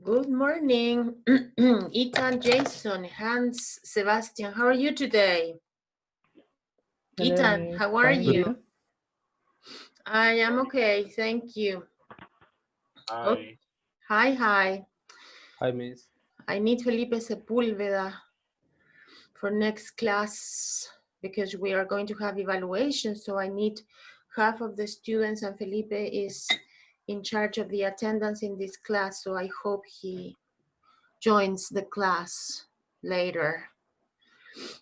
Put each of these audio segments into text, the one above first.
Good morning, Ethan, Jason, Hans, Sebastian. How are you today? Hello, Ethan, Miss. how are Fine, you? you? I am okay, thank you. Oh, Hi. hi. Hi, Miss. I need Felipe Sepúlveda for next class because we are going to have evaluation, so I need half of the students, and Felipe is in charge of the attendance in this class, so I hope he joins the class later.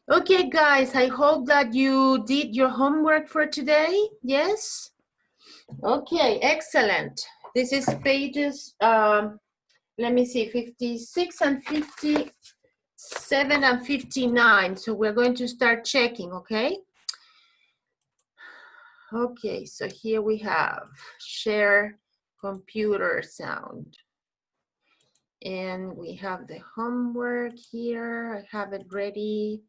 Okay, guys, I hope that you did your homework for today. Yes? Okay, excellent. This is pages, let me see, 56 and 57 and 59. So we're going to start checking, okay? Okay, so here we have share computer sound. And we have the homework here. I have it ready.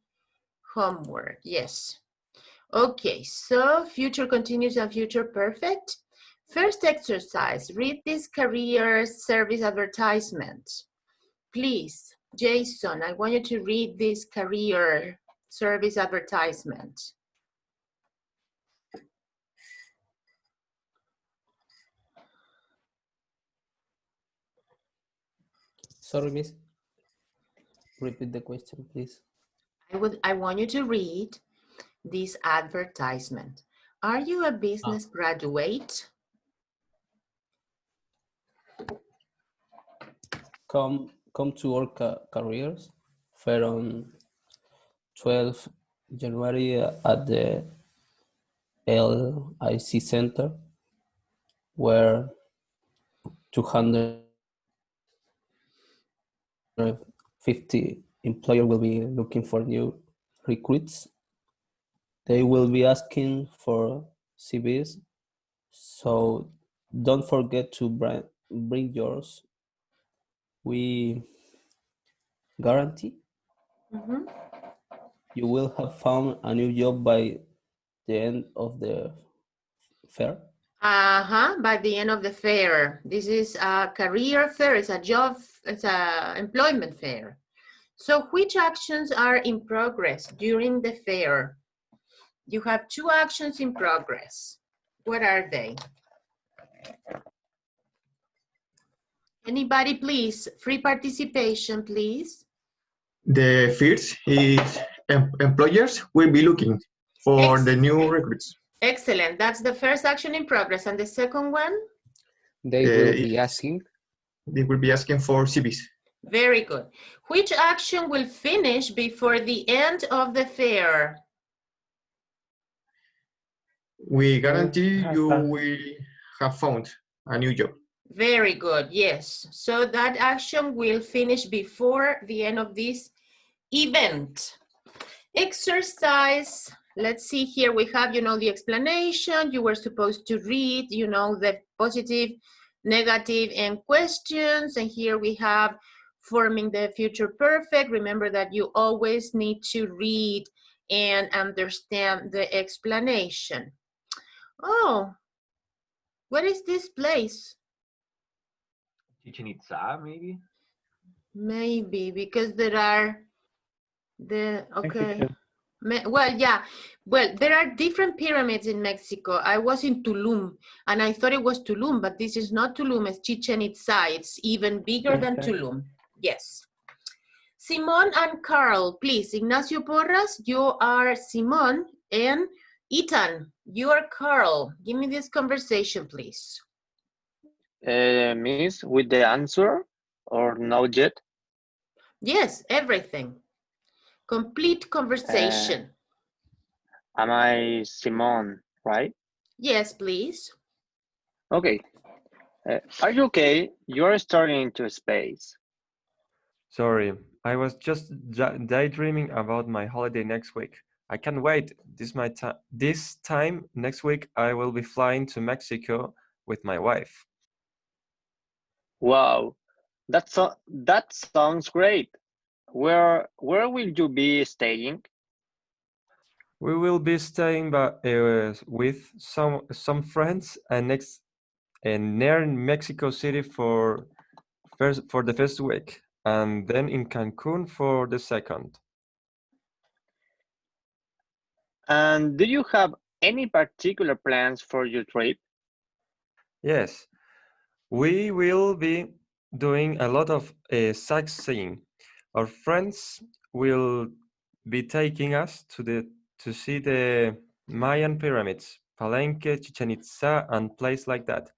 Homework, yes. Okay, so future continuous and future perfect. First exercise, read this career service advertisement. Please, Jason, I want you to read this career service advertisement. Sorry, Miss. Repeat the question, please. I want you to read this advertisement. Are you a business graduate? Come to our careers fair on 12 January at the LIC Center, where 250 employers will be looking for new recruits. They will be asking for CVs, so don't forget to bring yours. We guarantee you will have found a new job by the end of the fair. By the end of the fair. This is a career fair, it's a job, it's a employment fair. So which actions are in progress during the fair? You have two actions in progress. What are they? Anybody, please? Free participation, please. The first is employers will be looking for the new recruits. Excellent. That's the first action in progress. And the second one? They will be asking. They will be asking for CVs. Very good. Which action will finish before the end of the fair? We guarantee you will have found a new job. Very good, yes. So that action will finish before the end of this event. Exercise, let's see here, we have, the explanation. You were supposed to read, the positive, negative, and questions. And here we have forming the future perfect. Remember that you always need to read and understand the explanation. Oh, what is this place? Chichen Itza, maybe? Maybe, because there are okay. Mexico. Well, yeah. Well, there are different pyramids in Mexico. I was in Tulum, and I thought it was Tulum, but this is not Tulum. It's Chichen Itza. It's even bigger than Tulum. Yes. Simon and Carl, please. Ignacio Porras, you are Simon, and Ethan, you are Carl. Give me this conversation, please. Miss, with the answer or not yet? Yes, everything. Complete conversation. Am I Simon, right? Yes, please. Okay. Are you okay? You're starting into space. Sorry, I was just daydreaming about my holiday next week. I can't wait. This time next week I will be flying to Mexico with my wife. Wow, that sounds great. Where will you be staying? We will be staying with some friends near Mexico City for for the first week, and then in Cancun for the second. And do you have any particular plans for your trip? Yes, we will be doing a lot of sightseeing. Our friends will be taking us to see the Mayan pyramids, Palenque, Chichen Itza, and places like that.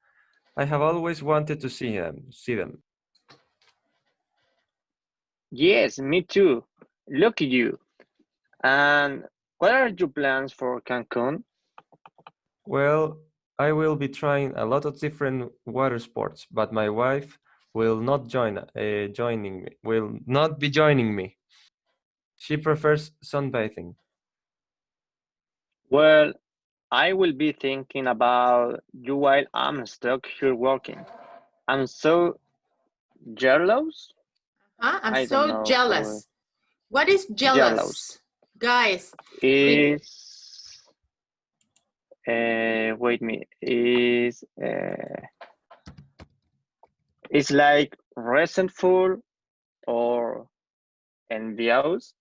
I have always wanted to see them. Yes, me too. Lucky you. And what are your plans for Cancun? Well, I will be trying a lot of different water sports, but my wife will not will not be joining me. She prefers sunbathing. Well, I will be thinking about you while I'm stuck here working. I'm so jealous. I'm I don't so know how jealous. What is jealous jealous? Guys, is. Wait me is. It's like resentful or envious.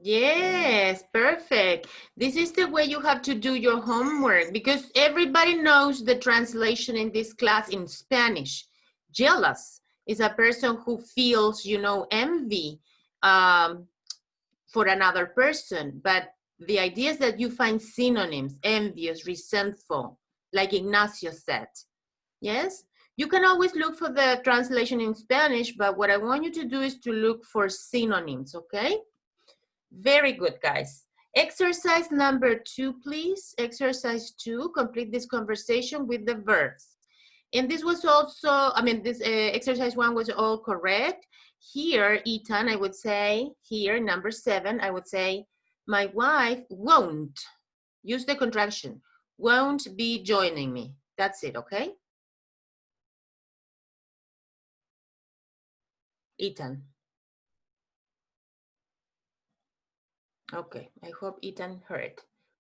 yes, perfect. This is the way you have to do your homework because everybody knows the translation in this class in Spanish. Jealous is a person who feels, envy for another person. But the idea is that you find synonyms, envious, resentful, like Ignacio said. Yes? You can always look for the translation in Spanish, but what I want you to do is to look for synonyms, okay? Very good, guys. Exercise number 2, please. Exercise 2, complete this conversation with the verbs. And this was also, this exercise 1 was all correct. Here, Ethan, I would say, here, number 7, I would say, my wife won't, use the contraction, won't be joining me. That's it, okay? Ethan. Okay, I hope Ethan heard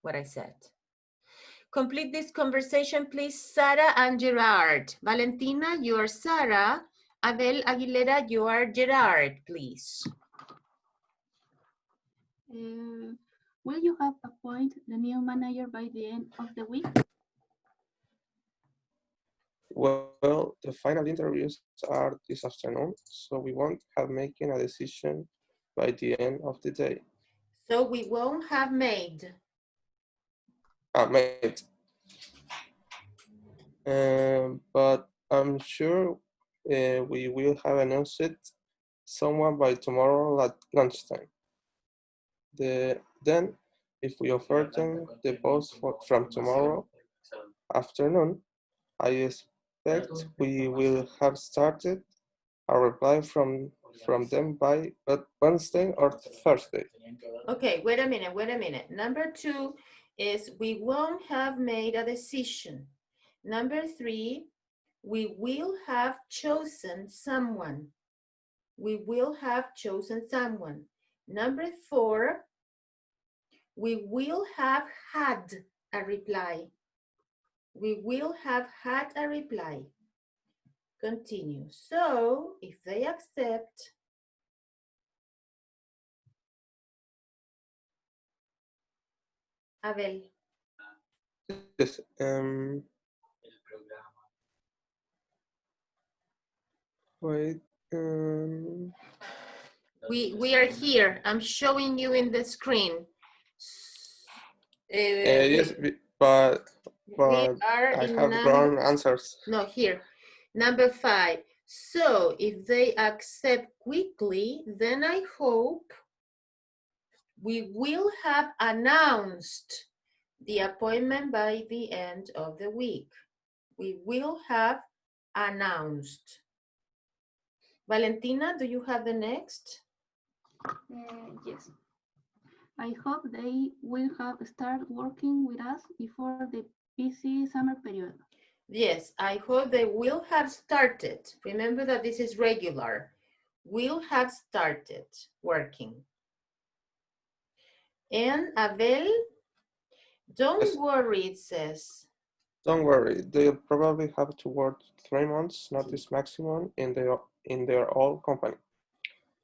what I said. Complete this conversation, please, Sara and Gerard. Valentina, you are Sara. Abel Aguilera, you are Gerard, please. Will you have appointed the new manager by the end of the week? Well, the final interviews are this afternoon, so we won't have making a decision by the end of the day. So we won't have made. Made. But I'm sure we will have announced someone by tomorrow at lunchtime. Then, if we offer them the post from tomorrow afternoon, I expect we will have started a reply from them by Wednesday or Thursday. Okay, wait a minute. Number 2 is we won't have made a decision. Number 3, we will have chosen someone. We will have chosen someone. Number 4, we will have had a reply. We will have had a reply. Continue. So, if they accept, Abel. Yes, wait. We are here. I'm showing you in the screen. Yes, but I have wrong answers. No, here. Number 5. So if they accept quickly, then I hope we will have announced the appointment by the end of the week. We will have announced. Valentina, do you have the next? Yes. I hope they will have started working with us before the busy summer period. Yes, I hope they will have started. Remember that this is regular. Will have started working. And Abel, don't worry, it says. Don't worry, they'll probably have to work 3 months notice maximum in the in their old company.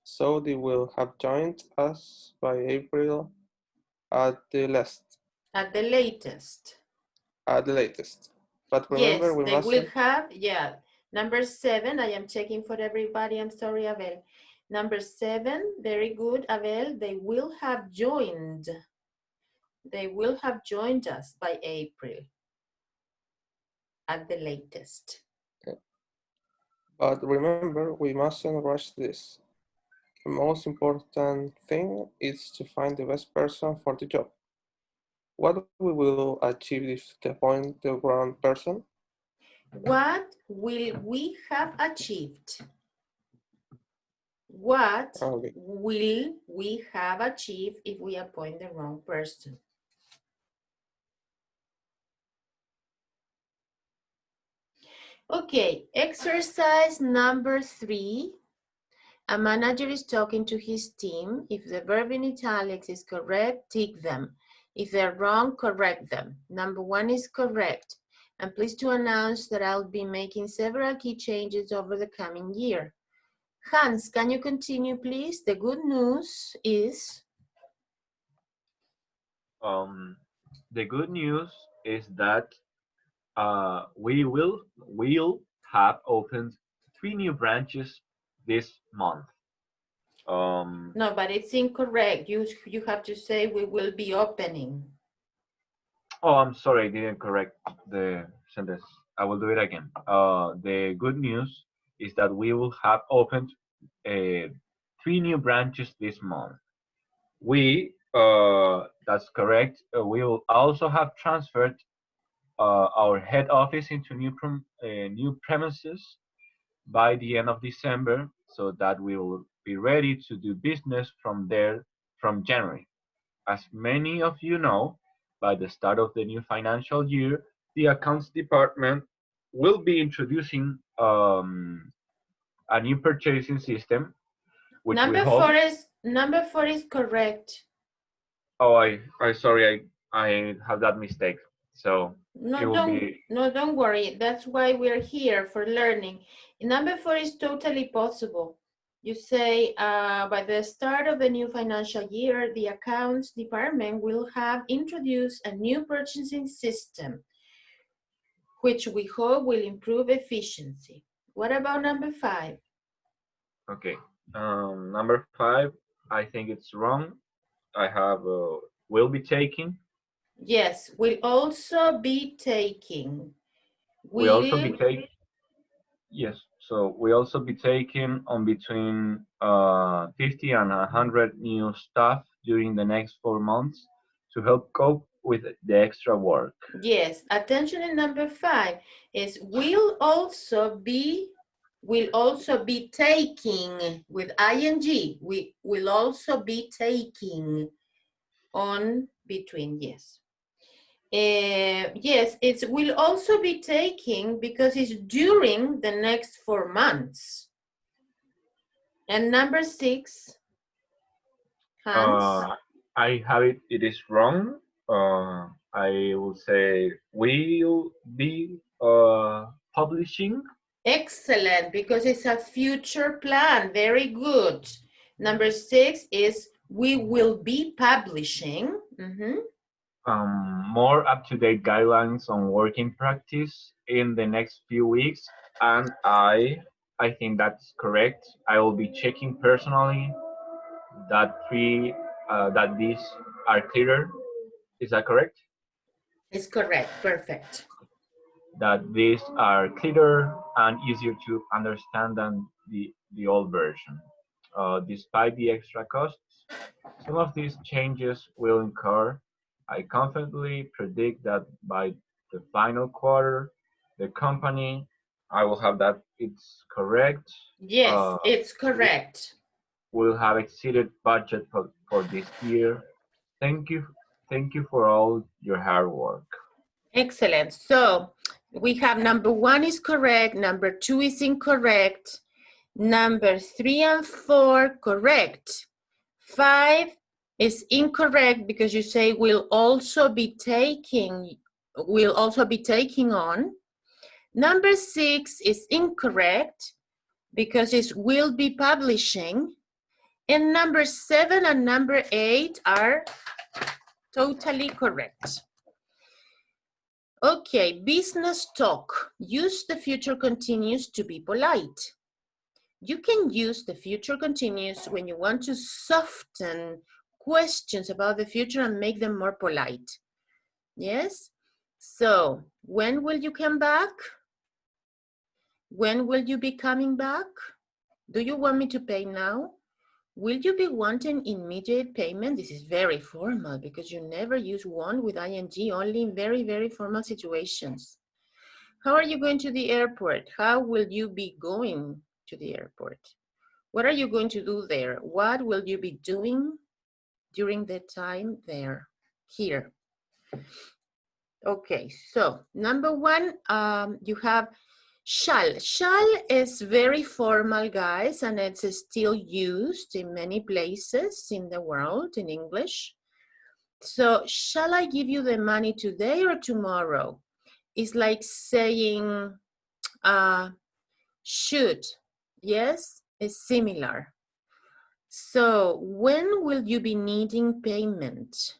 So they will have joined us by April at the last. At the latest. At the latest. But remember, Yes, we they must. will have, yeah. Number 7, I am checking for everybody. I'm sorry, Abel. Number 7, very good, Abel. They will have joined. They will have joined us by April at the latest. But remember, we mustn't rush this. The most important thing is to find the best person for the job. What we will achieve if they appoint the wrong person? What will we have achieved? What Okay. will we have achieved if we appoint the wrong person? Okay, exercise number 3. A manager is talking to his team. If the verb in italics is correct, tick them. If they're wrong, correct them. Number 1 is correct. I'm pleased to announce that I'll be making several key changes over the coming year. Hans, can you continue, please? The good news is... The good news is that we will have opened 3 new branches this month. No, but it's incorrect. You have to say we will be opening. Oh, I'm sorry, I didn't correct the sentence. I will do it again. The good news is that we will have opened 3 new branches this month. That's correct. We will also have transferred our head office into new premises by the end of December, so that we will be ready to do business from there from January. As many of you know, by the start of the new financial year, the accounts department will be introducing a new purchasing system, which we hope. Number 4 is correct. Oh, I sorry, I have that mistake. So No, it will be. No, don't worry. That's why we're here, for learning. Number 4 is totally possible. You say, by the start of the new financial year, the accounts department will have introduced a new purchasing system, which we hope will improve efficiency. What about number 5? Okay. Number 5, I think it's wrong. I have will be taking. Yes, will also be taking. We also be taking. Yes. So we also be taking on between 50 and 100 new staff during the next 4 months to help cope with the extra work. Yes. Attention in number 5 is will also be taking with ing. We will also be taking on between, yes. Yes, it will also be taking because it's during the next 4 months. And number 6, Hans? I have it. It is wrong. I will say will be publishing. Excellent, because it's a future plan. Very good. Number 6 is we will be publishing. More up-to-date guidelines on working practice in the next few weeks, and I think that's correct. I will be checking personally that these are clearer. Is that correct? It's correct. Perfect. That these are clearer and easier to understand than the old version. Despite the extra costs, some of these changes will incur. I confidently predict that by the final quarter, the company, I will have that it's correct. Yes, it's correct. Will have exceeded budget for this year. Thank you for all your hard work. Excellent. So we have number 1 is correct, number 2 is incorrect, number 3 and 4 correct, 5 is incorrect because you say will also be taking on. Number 6 is incorrect because it will be publishing. And number 7 and number 8 are totally correct. Okay, business talk. Use the future continuous to be polite. You can use the future continuous when you want to soften questions about the future and make them more polite. Yes? So, when will you come back? When will you be coming back? Do you want me to pay now? Will you be wanting immediate payment? This is very formal because you never use want with ing, only in very, very formal situations. How are you going to the airport? How will you be going to the airport? What are you going to do there? What will you be doing during the time there? Here. Okay, so number 1, you have shall. Shall is very formal, guys, and it's still used in many places in the world in English. So, shall I give you the money today or tomorrow? It's like saying should. Yes, it's similar. So, when will you be needing payment?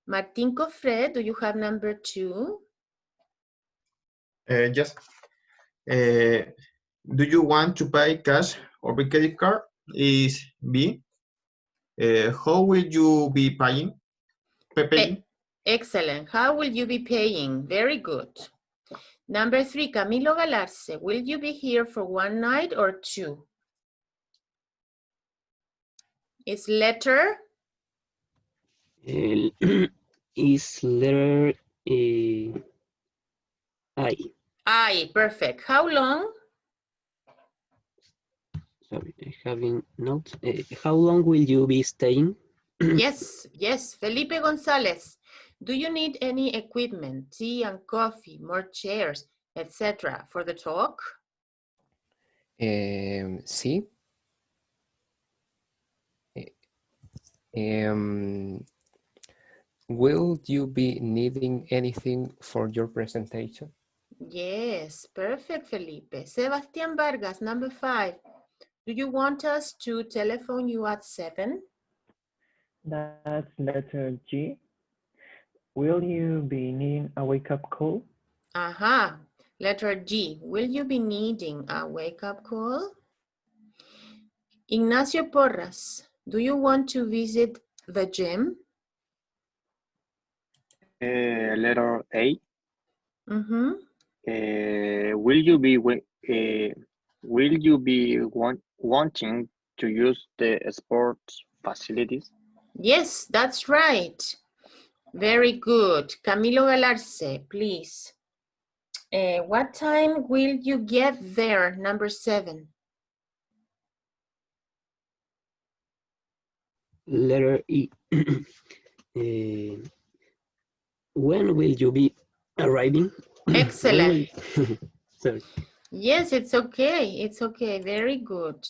Martin Cofre, do you have number 2? Yes. Do you want to pay cash or by credit card? Is B. How will you be paying? Excellent. How will you be paying? Very good. Number 3, Camilo Galarce. Will you be here for 1 night or 2? It's letter? Is letter I. I, perfect. How long? Sorry, having notes. How long will you be staying? Yes. Felipe Gonzalez. Do you need any equipment, tea and coffee, more chairs, etc. for the talk? Sí. Will you be needing anything for your presentation? Yes, perfect, Felipe. Sebastián Vargas, number 5. Do you want us to telephone you at 7? That's letter G. Will you be needing a wake-up call? Aha. Letter G. Will you be needing a wake-up call? Ignacio Porras, do you want to visit the gym? Letter A. Mm-hmm. Will you be wanting to use the sports facilities? Yes, that's right. Very good. Camilo Galarce, please. What time will you get there? Number 7. Letter E. When will you be arriving? Excellent. Sorry. Yes, it's okay. It's okay. Very good.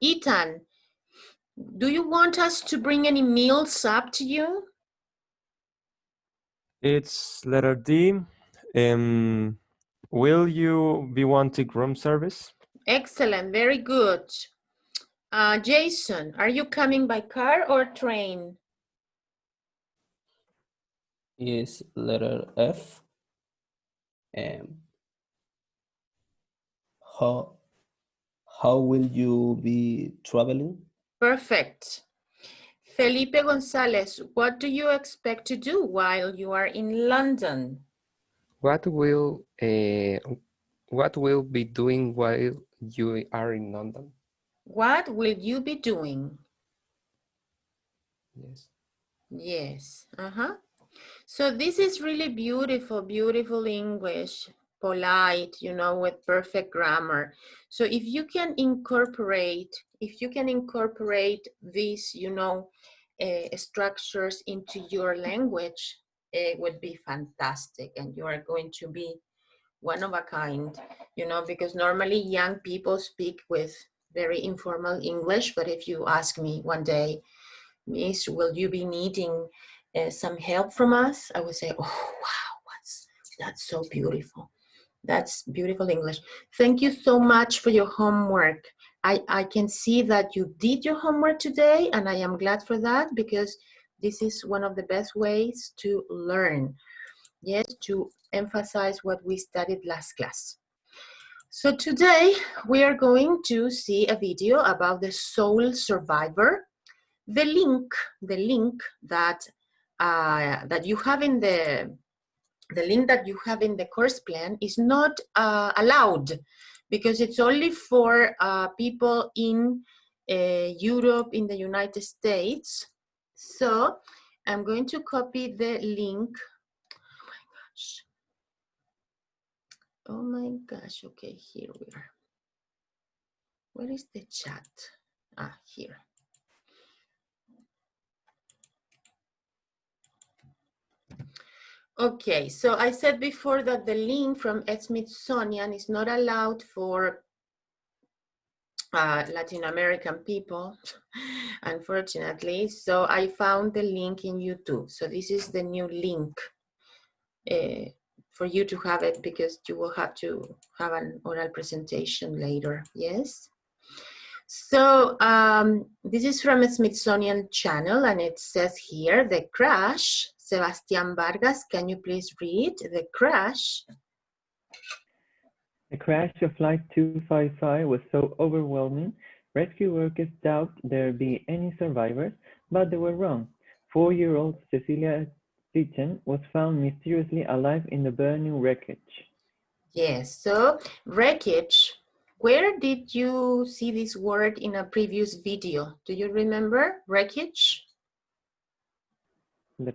Ethan, do you want us to bring any meals up to you? It's letter D. Will you be wanting room service? Excellent. Very good. Jason, are you coming by car or train? Is letter F. How will you be traveling? Perfect. Felipe Gonzalez, what do you expect to do while you are in London? What will be doing while you are in London? What will you be doing? Yes. Yes. So this is really beautiful, beautiful English, polite, you know, with perfect grammar. So if you can incorporate these, you know, structures into your language, it would be fantastic, and you are going to be one of a kind, you know, because normally young people speak with very informal English, but if you ask me one day, Miss, will you be needing some help from us? I would say, oh, wow, that's so beautiful. That's beautiful English. Thank you so much for your homework. I can see that you did your homework today, and I am glad for that, because this is one of the best ways to learn. Yes, to emphasize what we studied last class. So today we are going to see a video about the sole survivor. The link that that you have in the course plan is not allowed, because it's only for people in Europe, in the United States. So I'm going to copy the link. Oh my gosh, okay, here we are. Where is the chat? Ah, here. Okay, so I said before that the link from Smithsonian is not allowed for Latin American people, unfortunately. So I found the link in YouTube. So this is the new link for you to have it, because you will have to have an oral presentation later, yes? So this is from a Smithsonian channel, and it says here, the crash. Sebastián Vargas, can you please read the crash? The crash of Flight 255 was so overwhelming, rescue workers doubt there be any survivors, but they were wrong. 4-year-old Cecilia Stitchen was found mysteriously alive in the burning wreckage. Yes, so wreckage. Where did you see this word in a previous video? Do you remember wreckage? The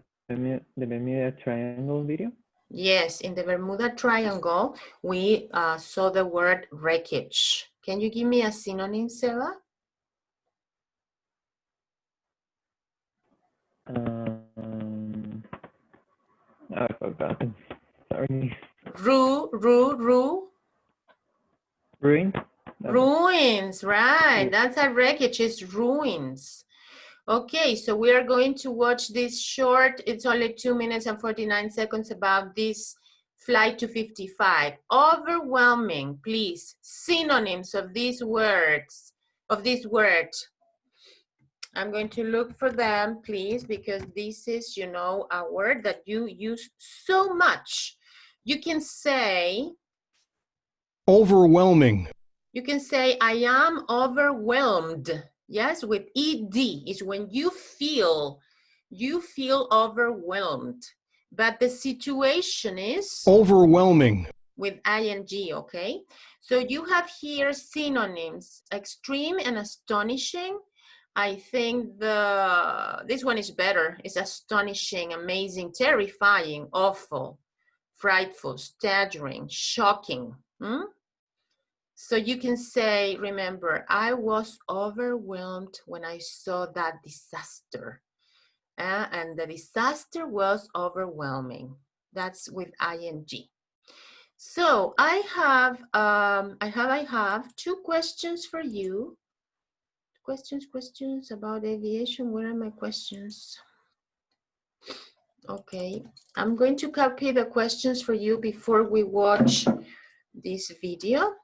Bermuda Triangle video? Yes, in the Bermuda Triangle, we saw the word wreckage. Can you give me a synonym, Seba? I forgot. Sorry. Ruin? Ruins, right. That's a wreckage, it's ruins. Okay, so we are going to watch this short, it's only 2 minutes and 49 seconds, about this Flight 255. Overwhelming, please. Synonyms of these words, of this word. I'm going to look for them, please, because this is, you know, a word that you use so much. You can say... Overwhelming. You can say, I am overwhelmed. Yes, with ED is when you feel overwhelmed. But the situation is overwhelming. With ing, okay? So you have here synonyms, extreme and astonishing. I think this one is better. It's astonishing, amazing, terrifying, awful, frightful, staggering, shocking. So you can say, remember, I was overwhelmed when I saw that disaster. And the disaster was overwhelming. That's with ing. So I have 2 questions for you. Questions about aviation. Where are my questions? Okay, I'm going to copy the questions for you before we watch this video.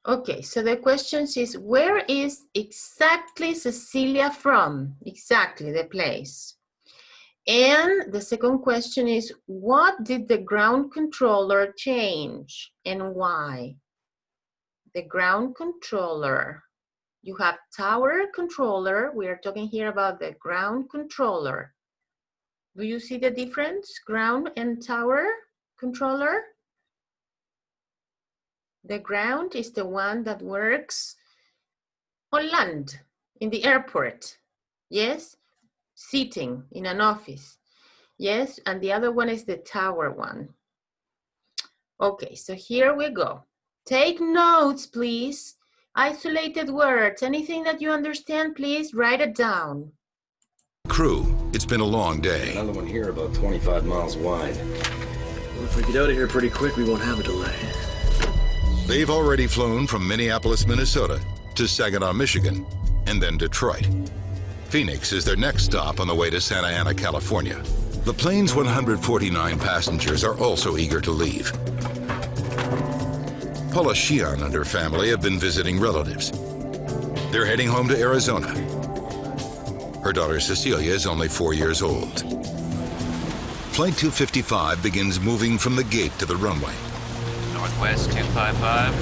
Okay, so the question is, where is exactly Cecilia from? Exactly, the place. And the second question is, what did the ground controller change and why? The ground controller. You have tower controller. We are talking here about the ground controller. Do you see the difference? Ground and tower controller? The ground is the one that works on land, in the airport, yes? Sitting in an office, yes? And the other one is the tower one. Okay, so here we go. Take notes, please. Isolated words, anything that you understand, please write it down. Crew, it's been a long day. Another one here about 25 miles wide. Well, if we get out of here pretty quick, we won't have a delay. They've already flown from Minneapolis, Minnesota to Saginaw, Michigan, and then Detroit. Phoenix is their next stop on the way to Santa Ana, California. The plane's 149 passengers are also eager to leave. Paula Sheehan and her family have been visiting relatives. They're heading home to Arizona. Her daughter Cecilia is only 4 years old. Flight 255 begins moving from the gate to the runway. Northwest 255.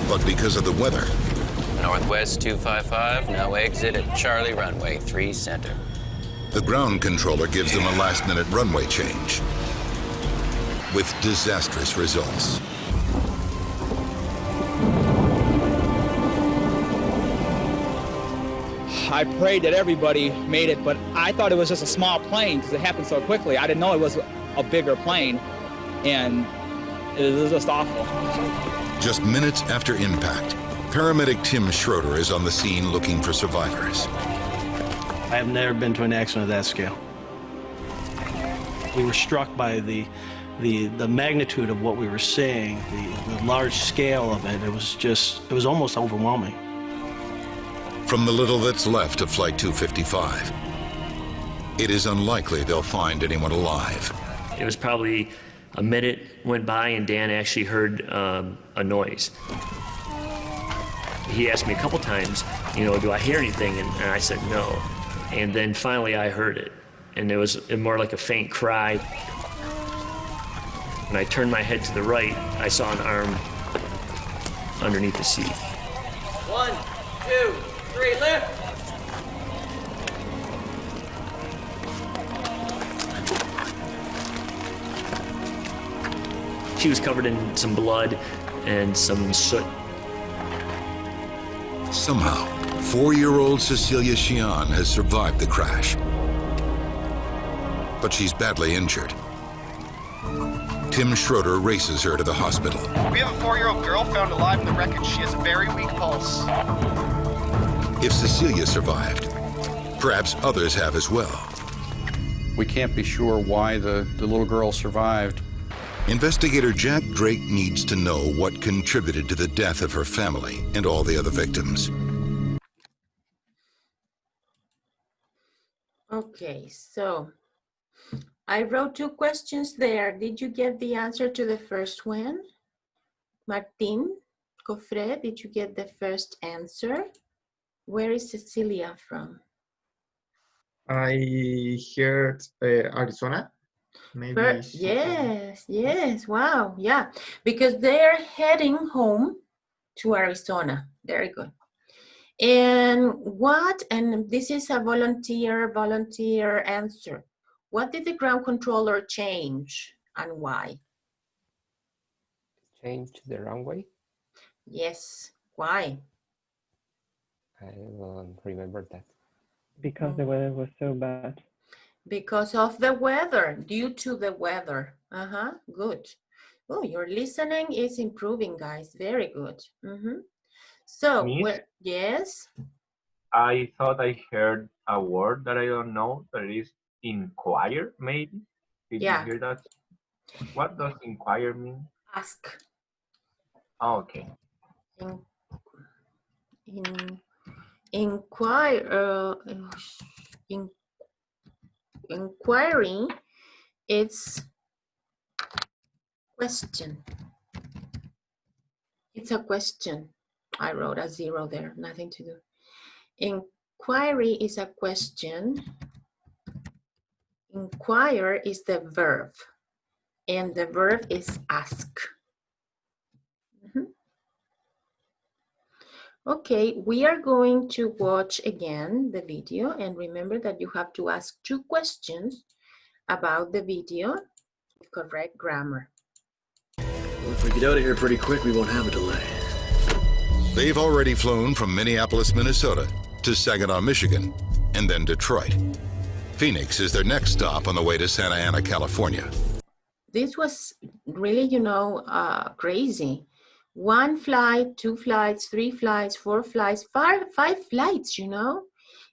But because of the weather, Northwest 255, now exit at Charlie runway 3 center. the ground controller gives them a last-minute runway change with disastrous results. I prayed that everybody made it, but I thought it was just a small plane because it happened so quickly. I didn't know it was a bigger plane, and it was just awful. Just minutes after impact, paramedic Tim Schroeder is on the scene looking for survivors. I have never been to an accident of that scale. We were struck by the magnitude of what we were seeing, the large scale of it. It was almost overwhelming. From the little that's left of Flight 255, it is unlikely they'll find anyone alive. It was probably a minute went by and Dan actually heard a noise. He asked me a couple times, do I hear anything? And I said no. And then finally I heard it. And it was more like a faint cry. When I turned my head to the right, I saw an arm underneath the seat. 1, 2, 3, lift! She was covered in some blood and some soot. Somehow, 4-year-old Cecilia Sheehan has survived the crash. But she's badly injured. Tim Schroeder races her to the hospital. We have a 4-year-old girl found alive in the wreckage. She has a very weak pulse. If Cecilia survived, perhaps others have as well. We can't be sure why the little girl survived. Investigator Jack Drake needs to know what contributed to the death of her family and all the other victims. Okay, so I wrote 2 questions there. Did you get the answer to the first one? Martin Cofre, did you get the first answer? Where is Cecilia from? I heard Arizona. Maybe. Yes, wow, yeah. Because they're heading home to Arizona. Very good. And this is a volunteer answer. What did the ground controller change and why? Change the runway? Yes, why? I don't remember that. Because the weather was so bad. Because of the weather, due to the weather. Good. Oh, your listening is improving, guys. Very good. So, yes? I thought I heard a word that I don't know, that it is inquire, maybe? Did you hear that? What does inquire mean? Ask. Oh, okay. Inquiry, it's question. It's a question. I wrote a 0 there, nothing to do. Inquiry is a question. Inquire is the verb, and the verb is ask. Okay, we are going to watch again the video, and remember that you have to ask 2 questions about the video with correct grammar. Well, if we get out of here pretty quick, we won't have a delay. They've already flown from Minneapolis, Minnesota to Saginaw, Michigan, and then Detroit. Phoenix is their next stop on the way to Santa Ana, California. This was really, crazy. 1 flight, 2 flights, 3 flights, 4 flights, 5 flights,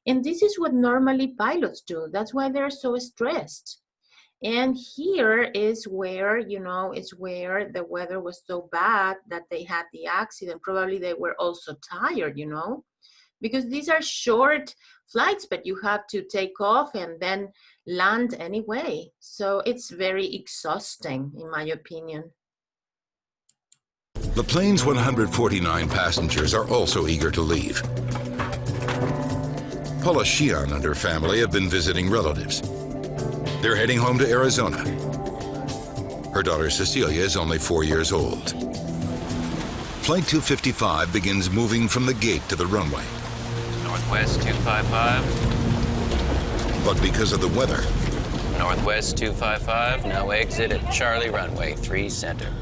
And this is what normally pilots do. That's why they're so stressed. And here is where, you know, is where the weather was so bad that they had the accident. Probably they were also tired, you know, because these are short flights, but you have to take off and then land anyway. So it's very exhausting, in my opinion. The plane's 149 passengers are also eager to leave. Paula Sheehan and her family have been visiting relatives. They're heading home to Arizona. Her daughter Cecilia is only 4 years old. Flight 255 begins moving from the gate to the runway. Northwest 255. But because of the weather, Northwest 255, now exit at Charlie runway 3 center.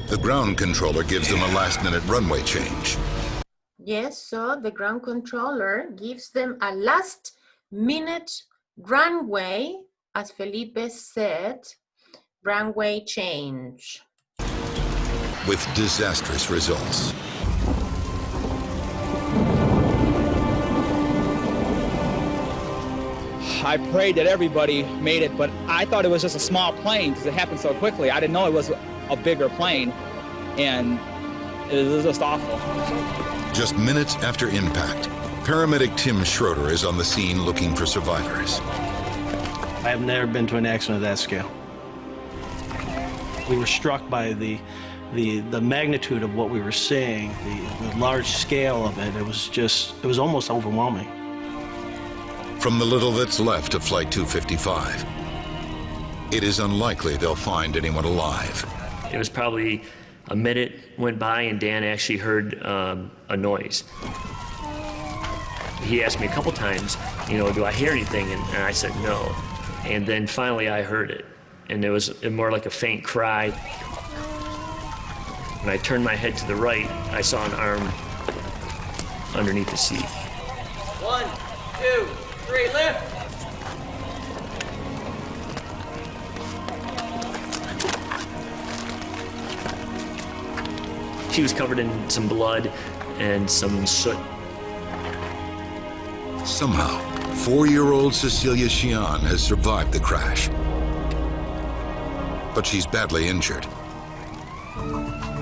the ground controller gives them a last-minute runway change. Yes, so the ground controller gives them a last-minute runway, as Felipe said, runway change. With disastrous results. I prayed that everybody made it, but I thought it was just a small plane because it happened so quickly. I didn't know it was a bigger plane, and it was just awful. Just minutes after impact, paramedic Tim Schroeder is on the scene looking for survivors. I have never been to an accident of that scale. We were struck by the magnitude of what we were seeing, the large scale of it. It was almost overwhelming. From the little that's left of Flight 255, it is unlikely they'll find anyone alive. It was probably a minute went by and Dan actually heard a noise. He asked me a couple times, you know, do I hear anything? And I said no. And then finally I heard it. And it was more like a faint cry. When I turned my head to the right, I saw an arm underneath the seat. 1, 2, 3, lift! She was covered in some blood and some soot. Somehow, 4-year-old Cecilia Sheehan has survived the crash. But she's badly injured.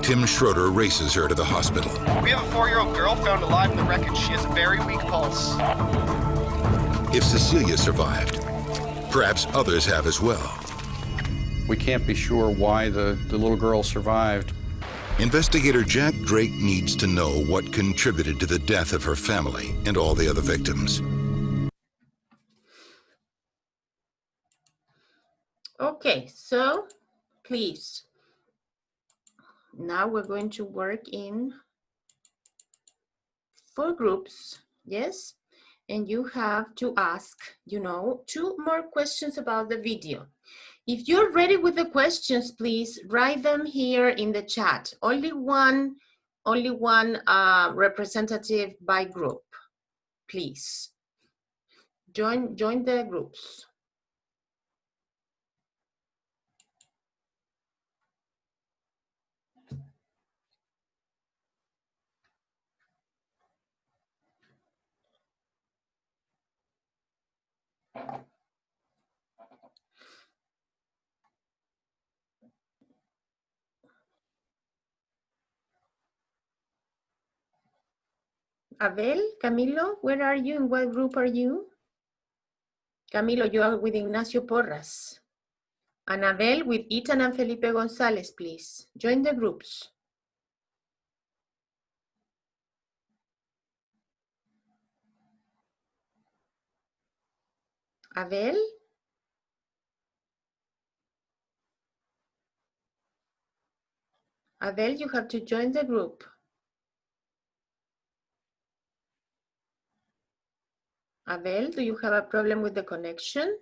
Tim Schroeder races her to the hospital. We have a 4-year-old girl found alive in the wreckage. She has a very weak pulse. If Cecilia survived, perhaps others have as well. We can't be sure why the little girl survived. Investigator Jack Drake needs to know what contributed to the death of her family and all the other victims. Okay, so please, now we're going to work in 4 groups, yes? And you have to ask, you know, 2 more questions about the video. If you're ready with the questions, please write them here in the chat. Only one representative by group, please. Join the groups. Abel, Camilo, where are you? In what group are you? Camilo, you are with Ignacio Porras. Anabel with Ethan and Felipe Gonzalez, please. Join the groups. Abel? Abel, you have to join the group. Abel, do you have a problem with the connection?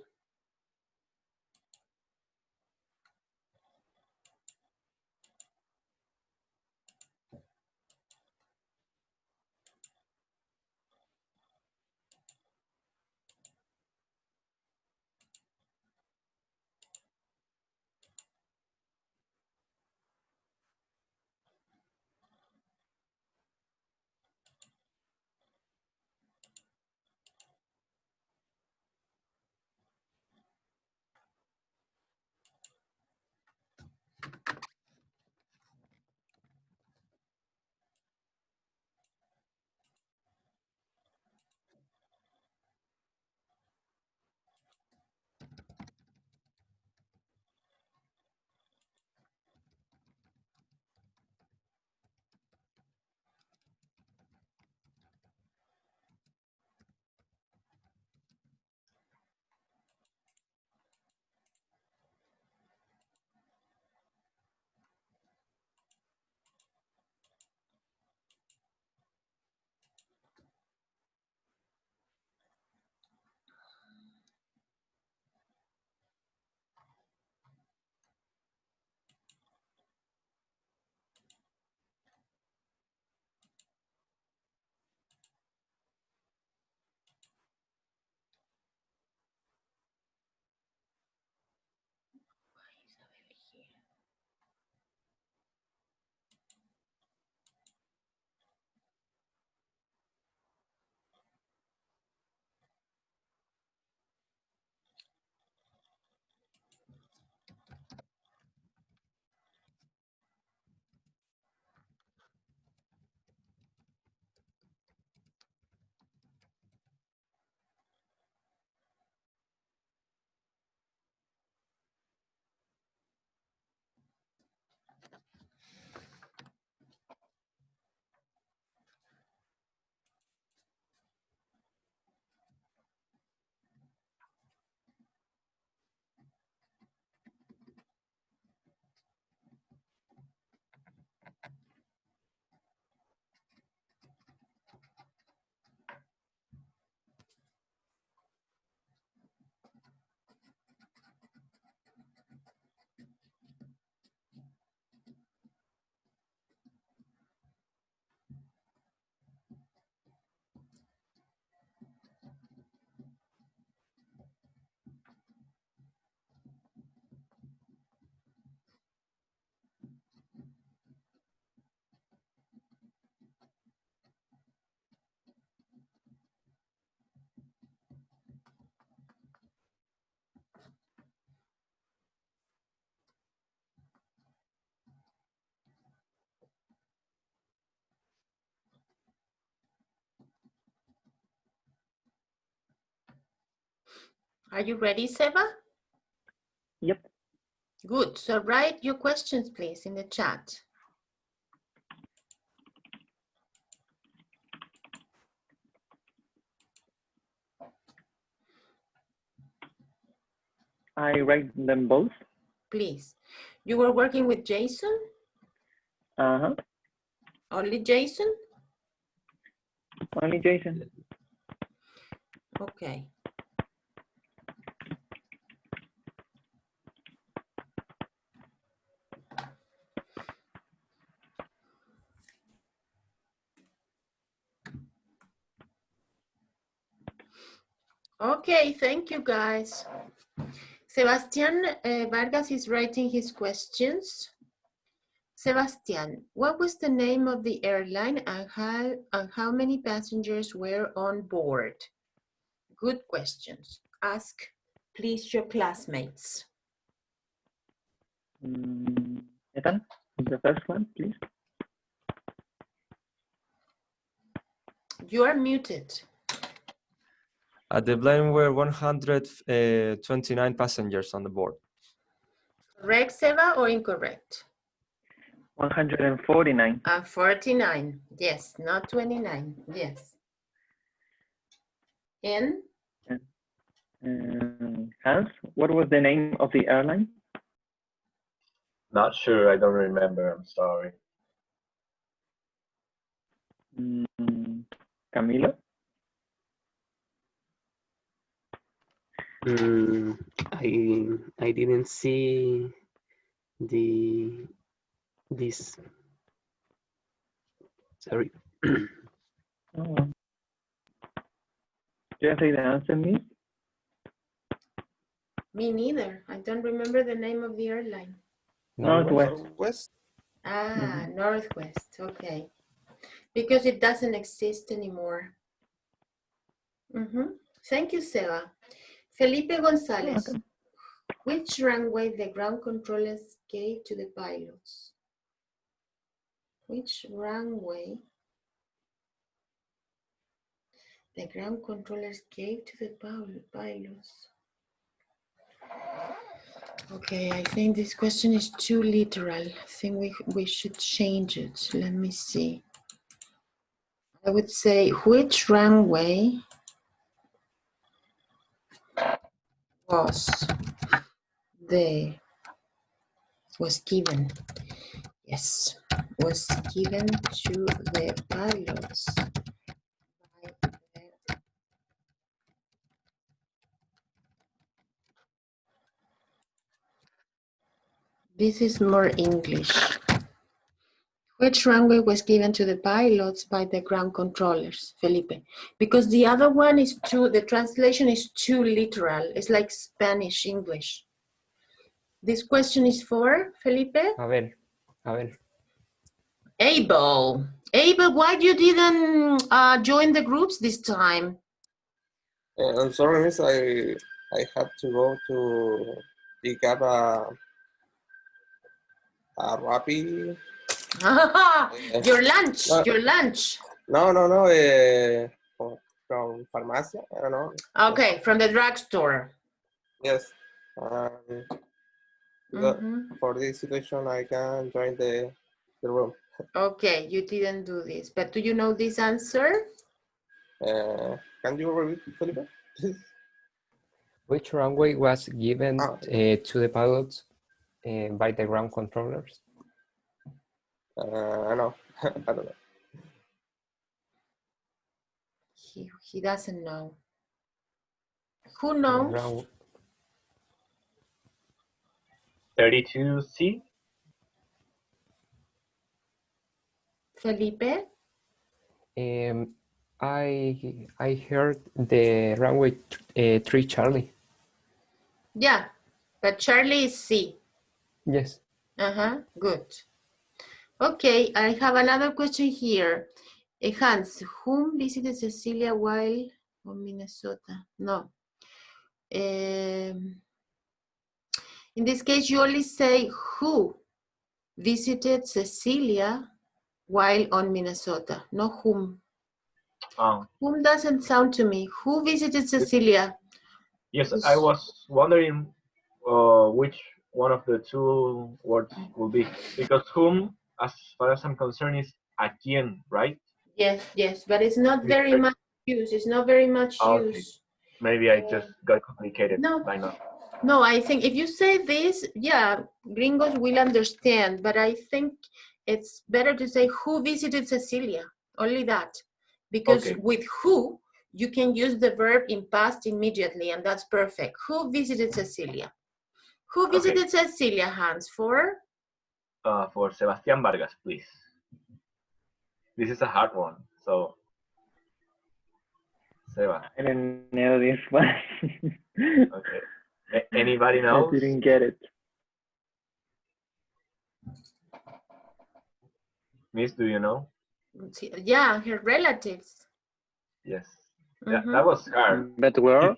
Are you ready, Seba? Yep. Good. So write your questions, please, in the chat. I write them both. Please. You were working with Jason? Uh-huh. Only Jason? Only Jason. Okay. Okay, thank you guys. Sebastian Vargas is writing his questions. Sebastian, what was the name of the airline and how many passengers were on board? Good questions. Ask, please, your classmates. Ethan, the first one, please. You are muted. At the plane were 129 passengers on the board. Correct, Seba, or incorrect? 149. 49. Yes, not 29. Yes. And? Hans, what was the name of the airline? Not sure. I don't remember. I'm sorry. Camilo? I didn't see this. Sorry. Oh. Do you say the answer, me? Me neither. I don't remember the name of the airline. Northwest. Ah, Northwest. Okay. Because it doesn't exist anymore. Thank you, Seba. Felipe Gonzalez. Okay. Which runway the ground controllers gave to the pilots? Which runway the ground controllers gave to the pilots? Okay, I think this question is too literal. I think we should change it. Let me see. I would say, which runway was given? Yes, was given to the pilots by This is more English. Which runway was given to the pilots by the ground controllers, Felipe? Because the other one is the translation is too literal. It's like Spanish, English. This question is for Felipe? Abel. Abel, why you didn't join the groups this time? I'm sorry, miss. I had to go to pick up a Rappi. Your lunch. No. From Farmacia. I don't know. Okay, from the drugstore. Yes. For this situation, I can join the room. Okay, you didn't do this, but do you know this answer? Can you repeat, Felipe? Which runway was given to the pilots by the ground controllers? I know. I don't know. He doesn't know. Who knows? 32C. Felipe? I heard the runway 3 Charlie. Yeah, but Charlie is C. Yes. Good. Okay, I have another question here. Hans, whom visited Cecilia while on Minnesota? No. In this case, you only say who visited Cecilia while on Minnesota, not whom. Whom doesn't sound to me. Who visited Cecilia? Yes, I was wondering which one of the two words will be, because whom, as far as I'm concerned, is a quien, right? Yes, yes, but it's not very Right. much use. It's not very much Okay. use. Maybe I just got complicated No. by now. No, I think if you say this, yeah, gringos will understand, but I think it's better to say who visited Cecilia, only that. Because Okay. with who, you can use the verb in past immediately, and that's perfect. Who visited Cecilia? Who visited Cecilia, Hans, for? For Sebastián Vargas, please. This is a hard one, so Seba. I don't know this one. Okay. Anybody knows? I didn't get it. Miss, do you know? Yeah, her relatives. Yes. That was hard. But where?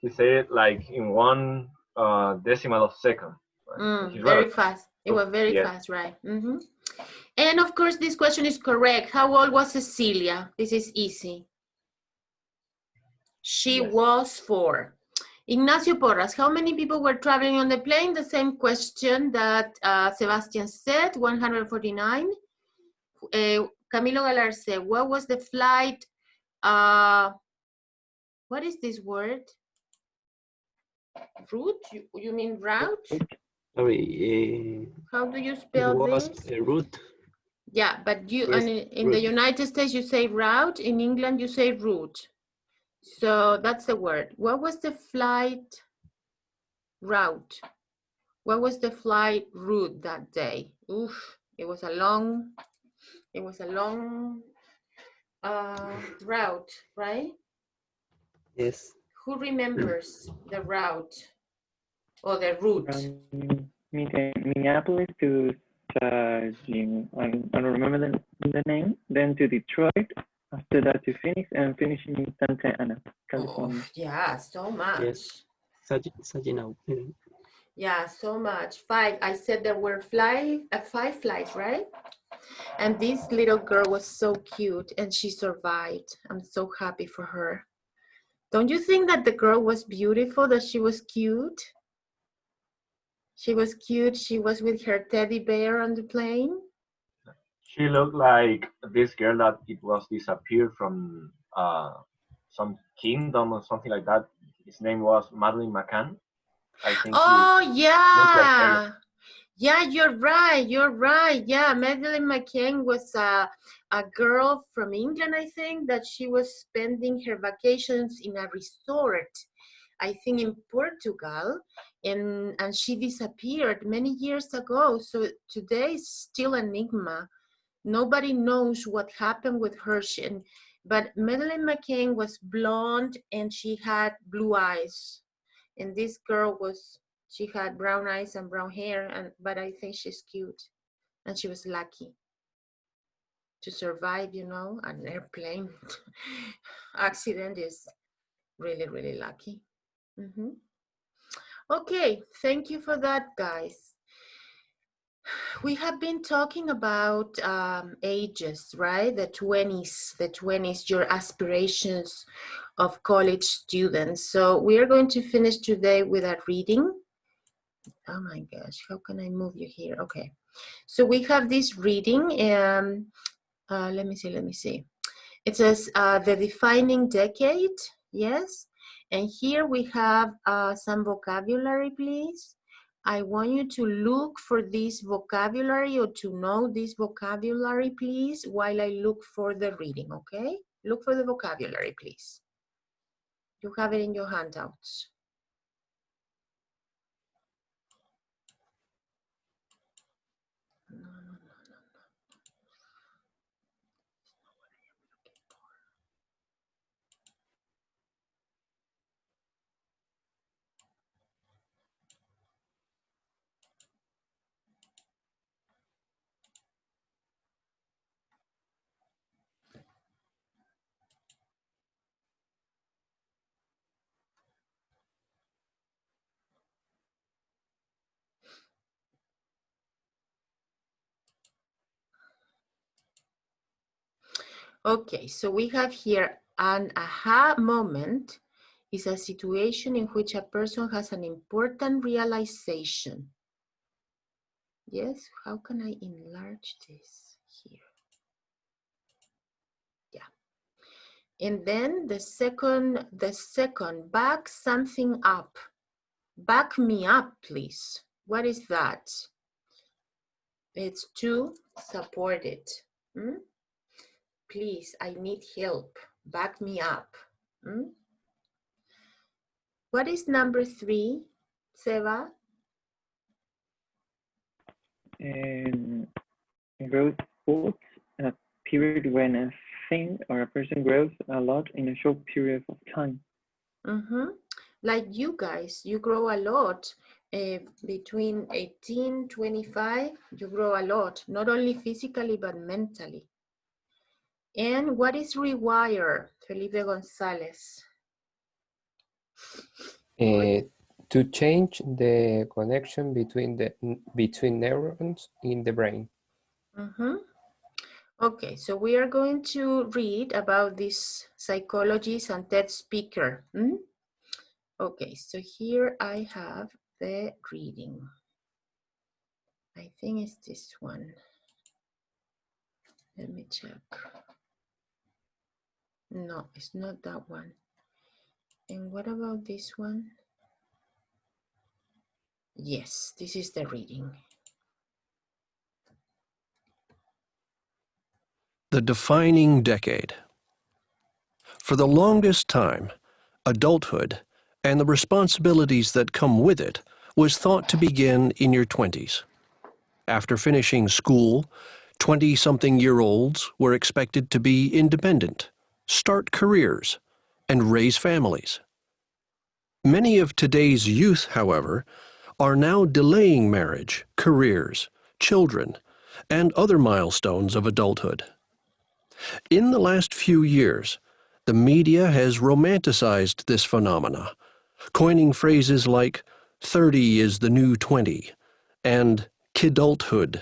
He said it like in one decimal of second. Very fast. It was very fast, right? And of course, this question is correct. How old was Cecilia? This is easy. She was 4. Ignacio Porras, how many people were traveling on the plane? The same question that Sebastian said, 149. Camilo Galarce, what was the flight? What is this word? Route? You mean route? Sorry. How do you spell it was this? A route. Yeah, but you Yes, in the United States you say route. In England you say route. So that's the word. What was the flight route? What was the flight route that day? Oof, it was a long route, right? Yes. Who remembers the route or the route? From Minneapolis to I don't remember the name. Then to Detroit. After that to Phoenix, and finishing in Santa Ana, California. Oh, yeah, so much. Yes. Saginaw. Yeah, so much. 5. I said there were 5 flights, right? And this little girl was so cute and she survived. I'm so happy for her. Don't you think that the girl was beautiful, that she was cute? She was cute. She was with her teddy bear on the plane. She looked like this girl that it was disappeared from some kingdom or something like that. His name was Madeleine McCann. I think. Oh, looked like her. yeah. Yeah, you're right. You're right. Yeah, Madeleine McCann was a girl from England, I think, that she was spending her vacations in a resort, I think in Portugal, and she disappeared many years ago. So today is still an enigma. Nobody knows what happened with her. But Madeleine McCann was blonde and she had blue eyes. And this girl she had brown eyes and brown hair, but I think she's cute. And she was lucky to survive, an airplane accident is really, really lucky. Okay, thank you for that, guys. We have been talking about ages, right? The 20s, your aspirations of college students. So we are going to finish today with a reading. Oh my gosh, how can I move you here? Okay, so we have this reading. Let me see. It says the defining decade, yes. And here we have some vocabulary, please. I want you to look for this vocabulary or to know this vocabulary, please, while I look for the reading, okay? Look for the vocabulary, please. You have it in your handouts. Okay, so we have here an aha moment is a situation in which a person has an important realization. Yes, how can I enlarge this here? Yeah. And then the second, back something up. Back me up, please. What is that? It's to support it. Please, I need help. Back me up. What is number 3, Seba? Growth spurts, a period when a thing or a person grows a lot in a short period of time. Like you guys, you grow a lot. Between 18, 25, you grow a lot, not only physically, but mentally. And what is rewire, Felipe Gonzalez? To change the connection between neurons in the brain. Okay, so we are going to read about this psychologist and TED speaker. Okay, so here I have the reading. I think it's this one. Let me check. No, it's not that one. And what about this one? Yes, this is the reading. The defining decade. For the longest time, adulthood and the responsibilities that come with it was thought to begin in your 20s. After finishing school, 20-something-year-olds were expected to be independent, start careers, and raise families. Many of today's youth, however, are now delaying marriage, careers, children, and other milestones of adulthood. In the last few years, the media has romanticized this phenomena, coining phrases like 30 is the new 20 and kidulthood.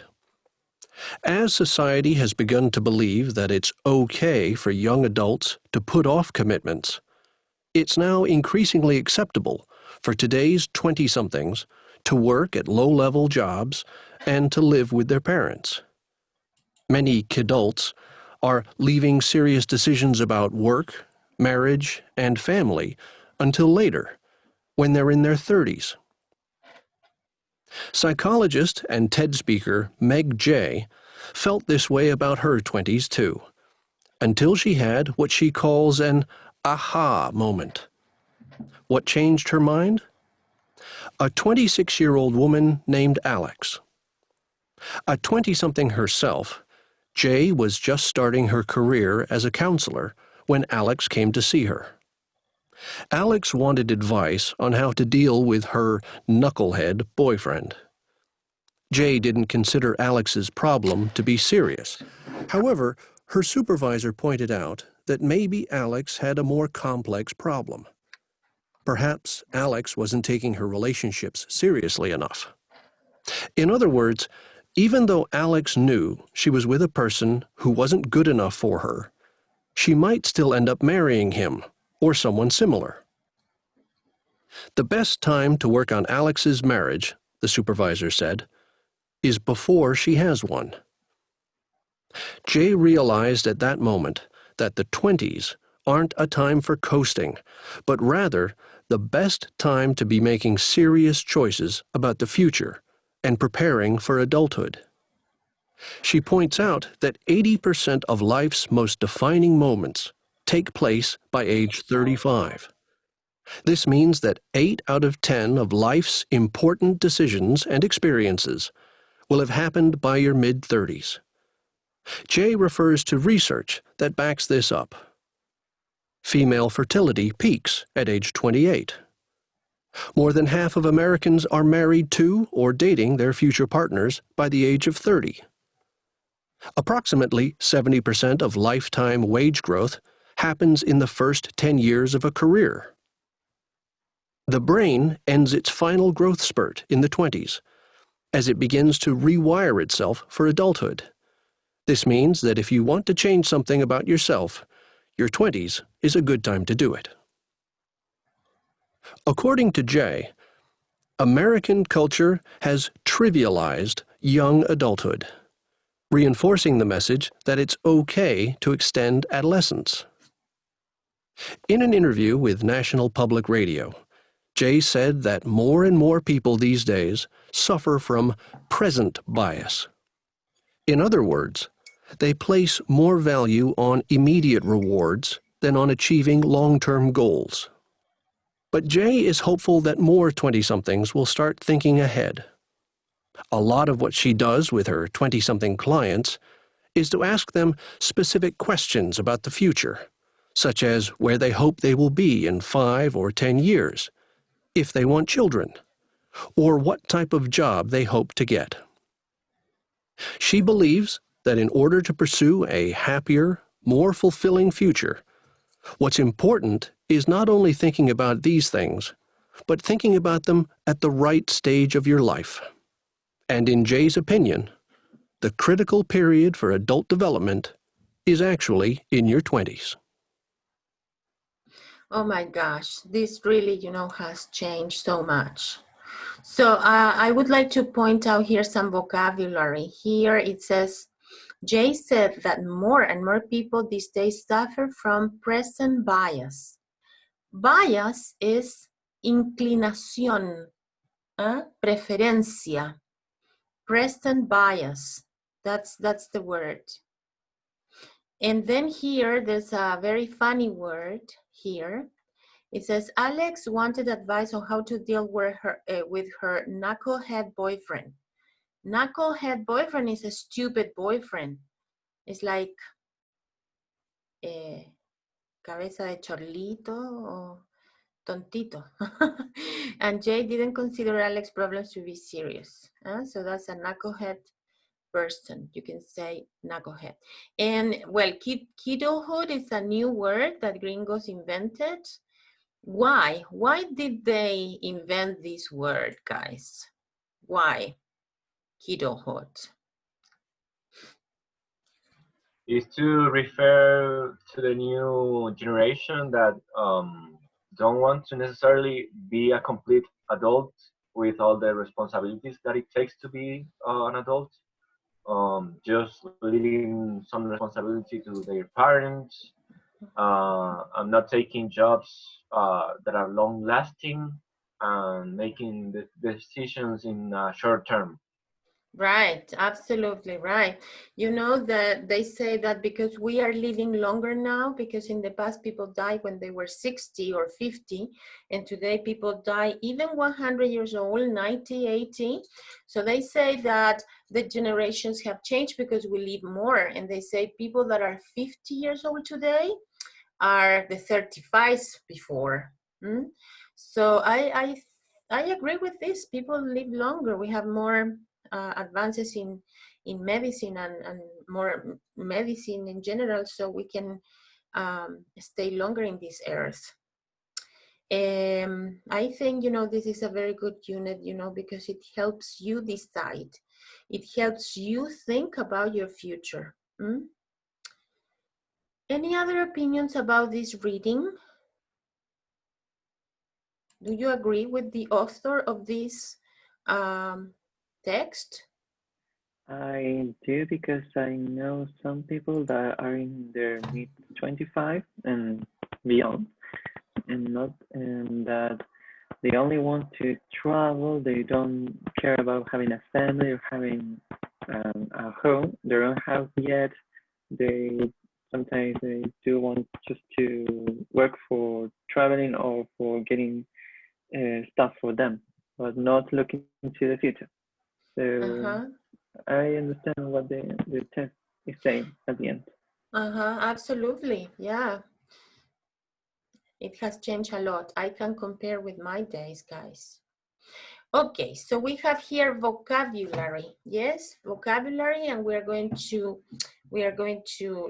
As society has begun to believe that it's okay for young adults to put off commitments, it's now increasingly acceptable for today's 20-somethings to work at low-level jobs and to live with their parents. Many kidults are leaving serious decisions about work, marriage, and family until later, when they're in their 30s. Psychologist and TED speaker Meg Jay felt this way about her 20s too, until she had what she calls an aha moment. What changed her mind? A 26-year-old woman named Alex. A 20-something herself, Jay was just starting her career as a counselor when Alex came to see her. Alex wanted advice on how to deal with her knucklehead boyfriend. Jay didn't consider Alex's problem to be serious. However, her supervisor pointed out that maybe Alex had a more complex problem. Perhaps Alex wasn't taking her relationships seriously enough. In other words, even though Alex knew she was with a person who wasn't good enough for her, she might still end up marrying him or someone similar. The best time to work on Alex's marriage, the supervisor said, is before she has one. Jay realized at that moment that the 20s aren't a time for coasting, but rather the best time to be making serious choices about the future and preparing for adulthood. She points out that 80% of life's most defining moments take place by age 35. This means that 8 out of 10 of life's important decisions and experiences will have happened by your mid-30s. Jay refers to research that backs this up. Female fertility peaks at age 28. More than half of Americans are married to or dating their future partners by the age of 30. Approximately 70% of lifetime wage growth happens in the first 10 years of a career. The brain ends its final growth spurt in the 20s, as it begins to rewire itself for adulthood. This means that if you want to change something about yourself, your 20s is a good time to do it. According to Jay, American culture has trivialized young adulthood, reinforcing the message that it's okay to extend adolescence. In an interview with National Public Radio, Jay said that more and more people these days suffer from present bias. In other words, they place more value on immediate rewards than on achieving long-term goals. But Jay is hopeful that more 20-somethings will start thinking ahead. A lot of what she does with her 20-something clients is to ask them specific questions about the future, such as where they hope they will be in 5 or 10 years, if they want children, or what type of job they hope to get. She believes that in order to pursue a happier, more fulfilling future, what's important is not only thinking about these things, but thinking about them at the right stage of your life. And in Jay's opinion, the critical period for adult development is actually in your 20s. Oh my gosh, this really, has changed so much. So I would like to point out here some vocabulary. Here it says, Jay said that more and more people these days suffer from present bias. Bias is inclinación, preferencia. Present bias, that's the word. And then here, there's a very funny word here. It says, Alex wanted advice on how to deal with her knucklehead boyfriend. Knucklehead boyfriend is a stupid boyfriend. It's like cabeza de chorlito or tontito. And Jay didn't consider Alex's problems to be serious. So that's a knucklehead person. You can say knucklehead. And well, kiddohood is a new word that gringos invented. Why? Why did they invent this word, guys? Why? Kiddohood. Is to refer to the new generation that don't want to necessarily be a complete adult with all the responsibilities that it takes to be an adult. Just leaving some responsibility to their parents, and not taking jobs that are long lasting, and making the decisions in short term. Right, absolutely right. You know that they say that because we are living longer now, because in the past people died when they were 60 or 50, and today people die even 100 years old, 90, 80. So they say that the generations have changed because we live more, and they say people that are 50 years old today are the 35s before. So I agree with this. People live longer. We have more advances in medicine and more medicine in general, so we can stay longer in this earth. I think, this is a very good unit, because it helps you decide. It helps you think about your future. Any other opinions about this reading? Do you agree with the author of this text? I do, because I know some people that are in their mid-25 and beyond, and that they only want to travel. They don't care about having a family or having a home, their own house yet. Sometimes they do want just to work for traveling or for getting stuff for them, but not looking into the future. So I understand what the text is saying at the end. Absolutely, yeah. It has changed a lot. I can compare with my days, guys. Okay, so we have here vocabulary. Yes, vocabulary, and we are going to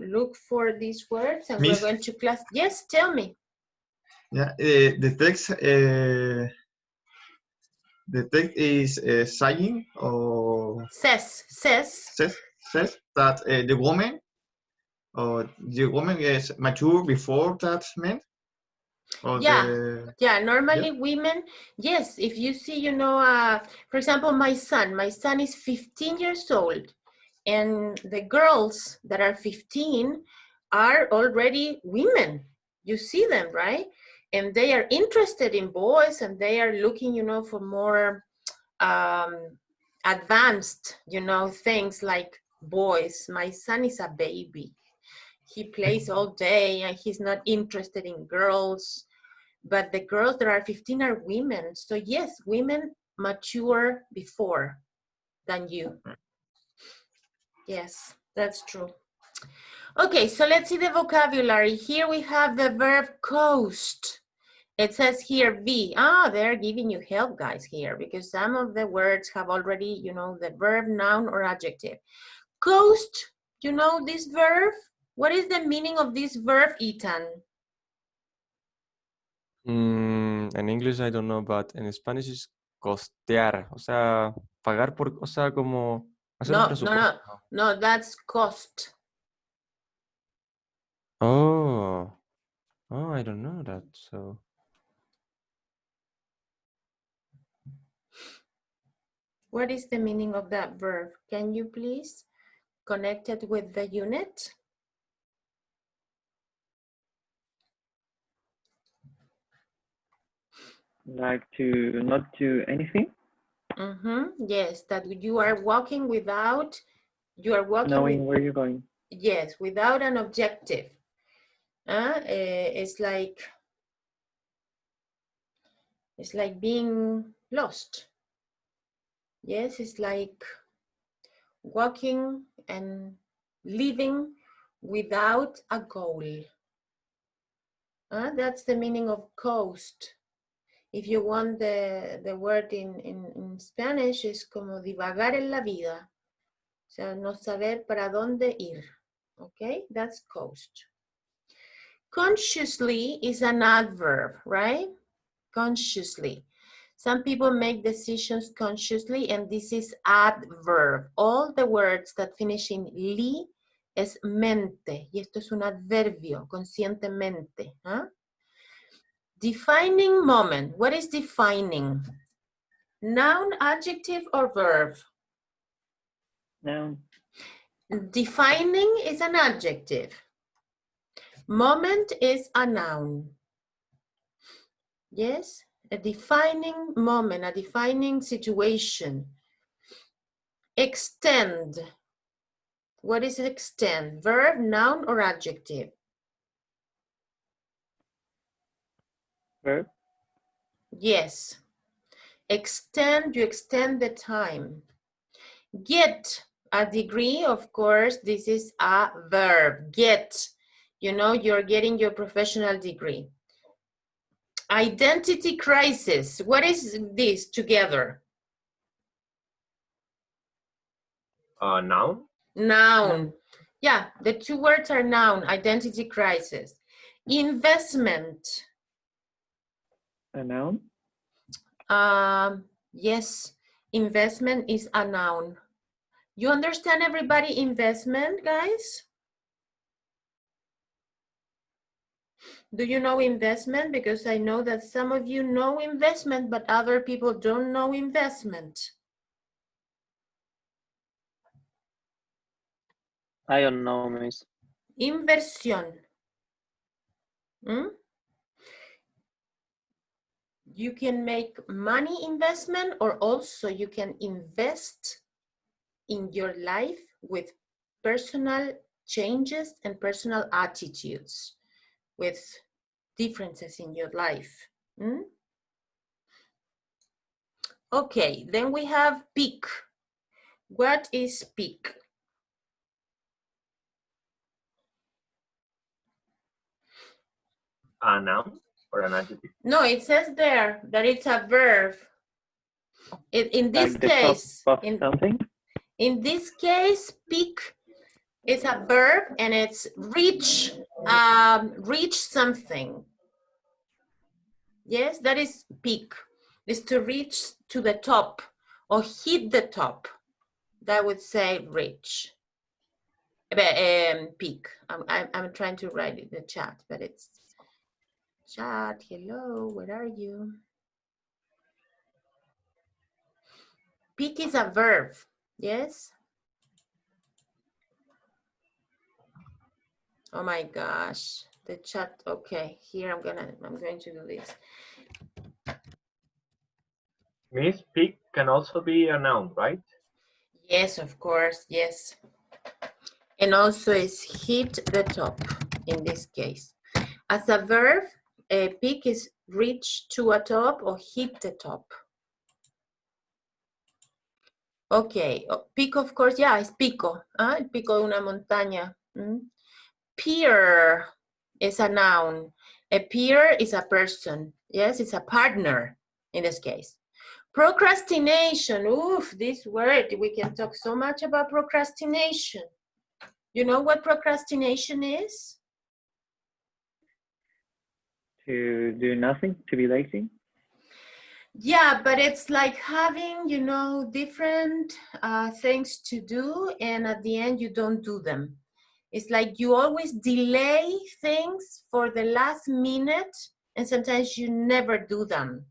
look for these words, and we're going to class. Yes, tell me. Yeah, the text is saying or says that the woman is mature before that man. Or Yeah, yeah, normally yeah? women, yes, if you see, you know, for example, my son is 15 years old, and the girls that are 15 are already women. You see them, right? And they are interested in boys, and they are looking, you know, for more advanced, you know, things like boys. My son is a baby. He plays all day and he's not interested in girls. But the girls that are 15 are women. So yes, women mature before than you. Yes, that's true. Okay, so let's see the vocabulary. Here we have the verb coast. It says here be. They're giving you help, guys, here, because some of the words have already, you know, the verb, noun, or adjective. Coast, you know this verb? What is the meaning of this verb, Ethan? In English I don't know, but in Spanish is costear, o sea, pagar por, o sea, como hacer un presupuesto. No, that's cost. Oh, I don't know that, so. What is the meaning of that verb? Can you please connect it with the unit? Like to not do anything? Yes, that you are walking without, Knowing where you're going. Yes, without an objective. It's like being lost. Yes, it's like walking and living without a goal. That's the meaning of coast. If you want the word in Spanish, es como divagar en la vida. O sea, no saber para dónde ir. Okay, that's coast. Consciously is an adverb, right? Consciously. Some people make decisions consciously, and this is adverb. All the words that finish in li es mente, y esto es un adverbio, conscientemente. Defining moment. What is defining? Noun, adjective, or verb? Noun. Defining is an adjective. Moment is a noun. Yes? A defining moment, a defining situation. Extend. What is extend? Verb, noun, or adjective? Verb. Yes. Extend, you extend the time. Get a degree, of course, this is a verb. Get, you know, you're getting your professional degree. Identity crisis. What is this together? Noun? Noun. Yeah, the two words are noun, identity crisis. Investment. A noun? Yes, investment is a noun. You understand everybody investment, guys? Do you know investment? Because I know that some of you know investment, but other people don't know investment. I don't know, miss. Inversión. You can make money investment, or also you can invest in your life with personal changes and personal attitudes, with differences in your life. Okay, then we have peak. What is peak? A noun or an adjective? No, it says there that it's a verb. In this Like the case, top of something? In this case, peak is a verb, and it's reach, reach something. Yes, that is peak. Is to reach to the top or hit the top. That would say reach. Peak. I'm trying to write it in the chat, but it's Chat, hello, where are you? Pick is a verb, yes? Oh my gosh, the chat, okay, here I'm going to do this. Miss, pick can also be a noun, right? Yes, of course, yes. And also is hit the top in this case. As a verb, a pick is reach to a top or hit the top. Okay, pick of course, yeah, es pico, el pico de una montaña. Peer is a noun. A peer is a person, yes, it's a partner in this case. Procrastination, oof, this word, we can talk so much about procrastination. You know what procrastination is? To do nothing, to be lazy. Yeah, but it's like having, you know, different things to do, and at the end you don't do them. It's like you always delay things for the last minute, and sometimes you never do them.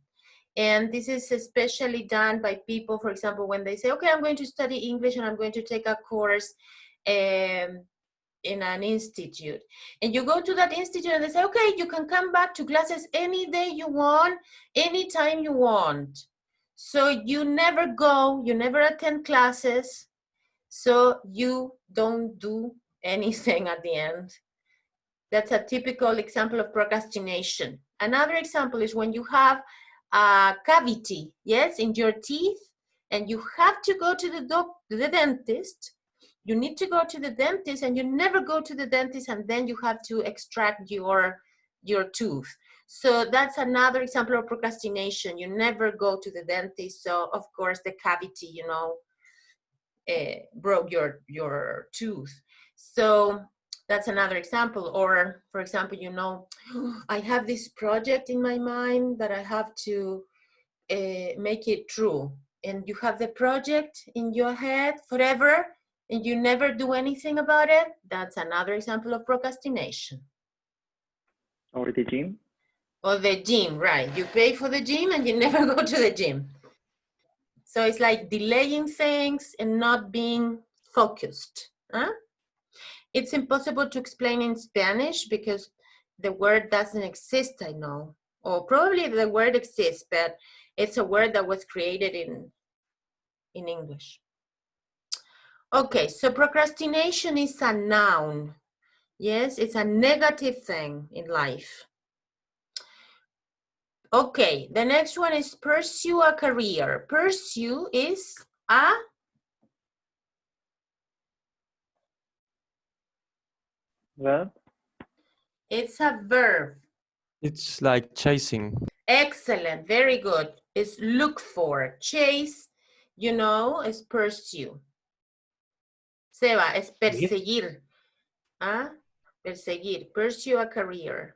And this is especially done by people, for example, when they say, okay, I'm going to study English and I'm going to take a course in an institute. And you go to that institute and they say, okay, you can come back to classes any day you want, anytime you want. So you never go, you never attend classes, so you don't do anything at the end. That's a typical example of procrastination. Another example is when you have a cavity, yes, in your teeth, and you have to go to the dentist. You need to go to the dentist, and you never go to the dentist, and then you have to extract your tooth. So that's another example of procrastination. You never go to the dentist, so of course the cavity, you know, broke your tooth. So that's another example. Or for example, you know, I have this project in my mind that I have to make it true, and you have the project in your head forever and you never do anything about it. That's another example of procrastination. Or the gym. Or the gym, right. You pay for the gym and you never go to the gym. So it's like delaying things and not being focused. Huh? It's impossible to explain in Spanish because the word doesn't exist, I know. Or probably the word exists, but it's a word that was created in English. Okay, so procrastination is a noun. Yes, it's a negative thing in life. Okay, the next one is pursue a career. Pursue is a verb. It's a verb. It's like chasing. Excellent, very good. It's look for, chase, you know, is pursue. Seba, es perseguir. ¿Ah? Perseguir, pursue a career.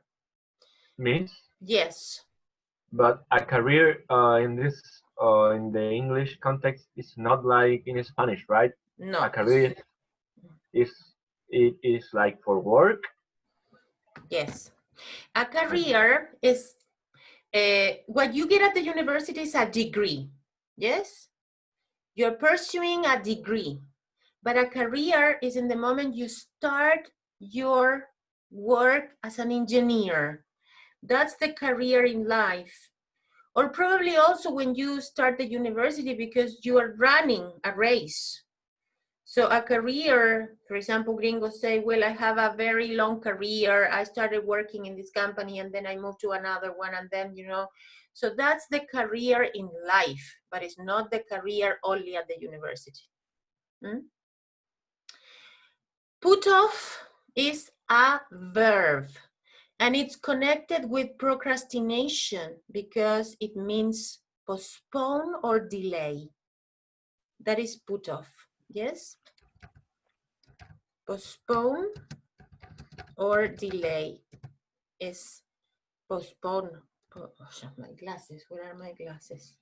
Miss? Yes. But a career in the English context is not like in Spanish, right? No. A career is like for work. Yes. A career is what you get at the university is a degree. Yes? You're pursuing a degree. But a career is in the moment you start your work as an engineer. That's the career in life. Or probably also when you start the university because you are running a race. So a career, for example, gringos say, well, I have a very long career. I started working in this company and then I moved to another one and then, you know. So that's the career in life, but it's not the career only at the university. Put off is a verb. And it's connected with procrastination because it means postpone or delay. That is put off, yes? Postpone or delay is postpone. Oh, my glasses, where are my glasses?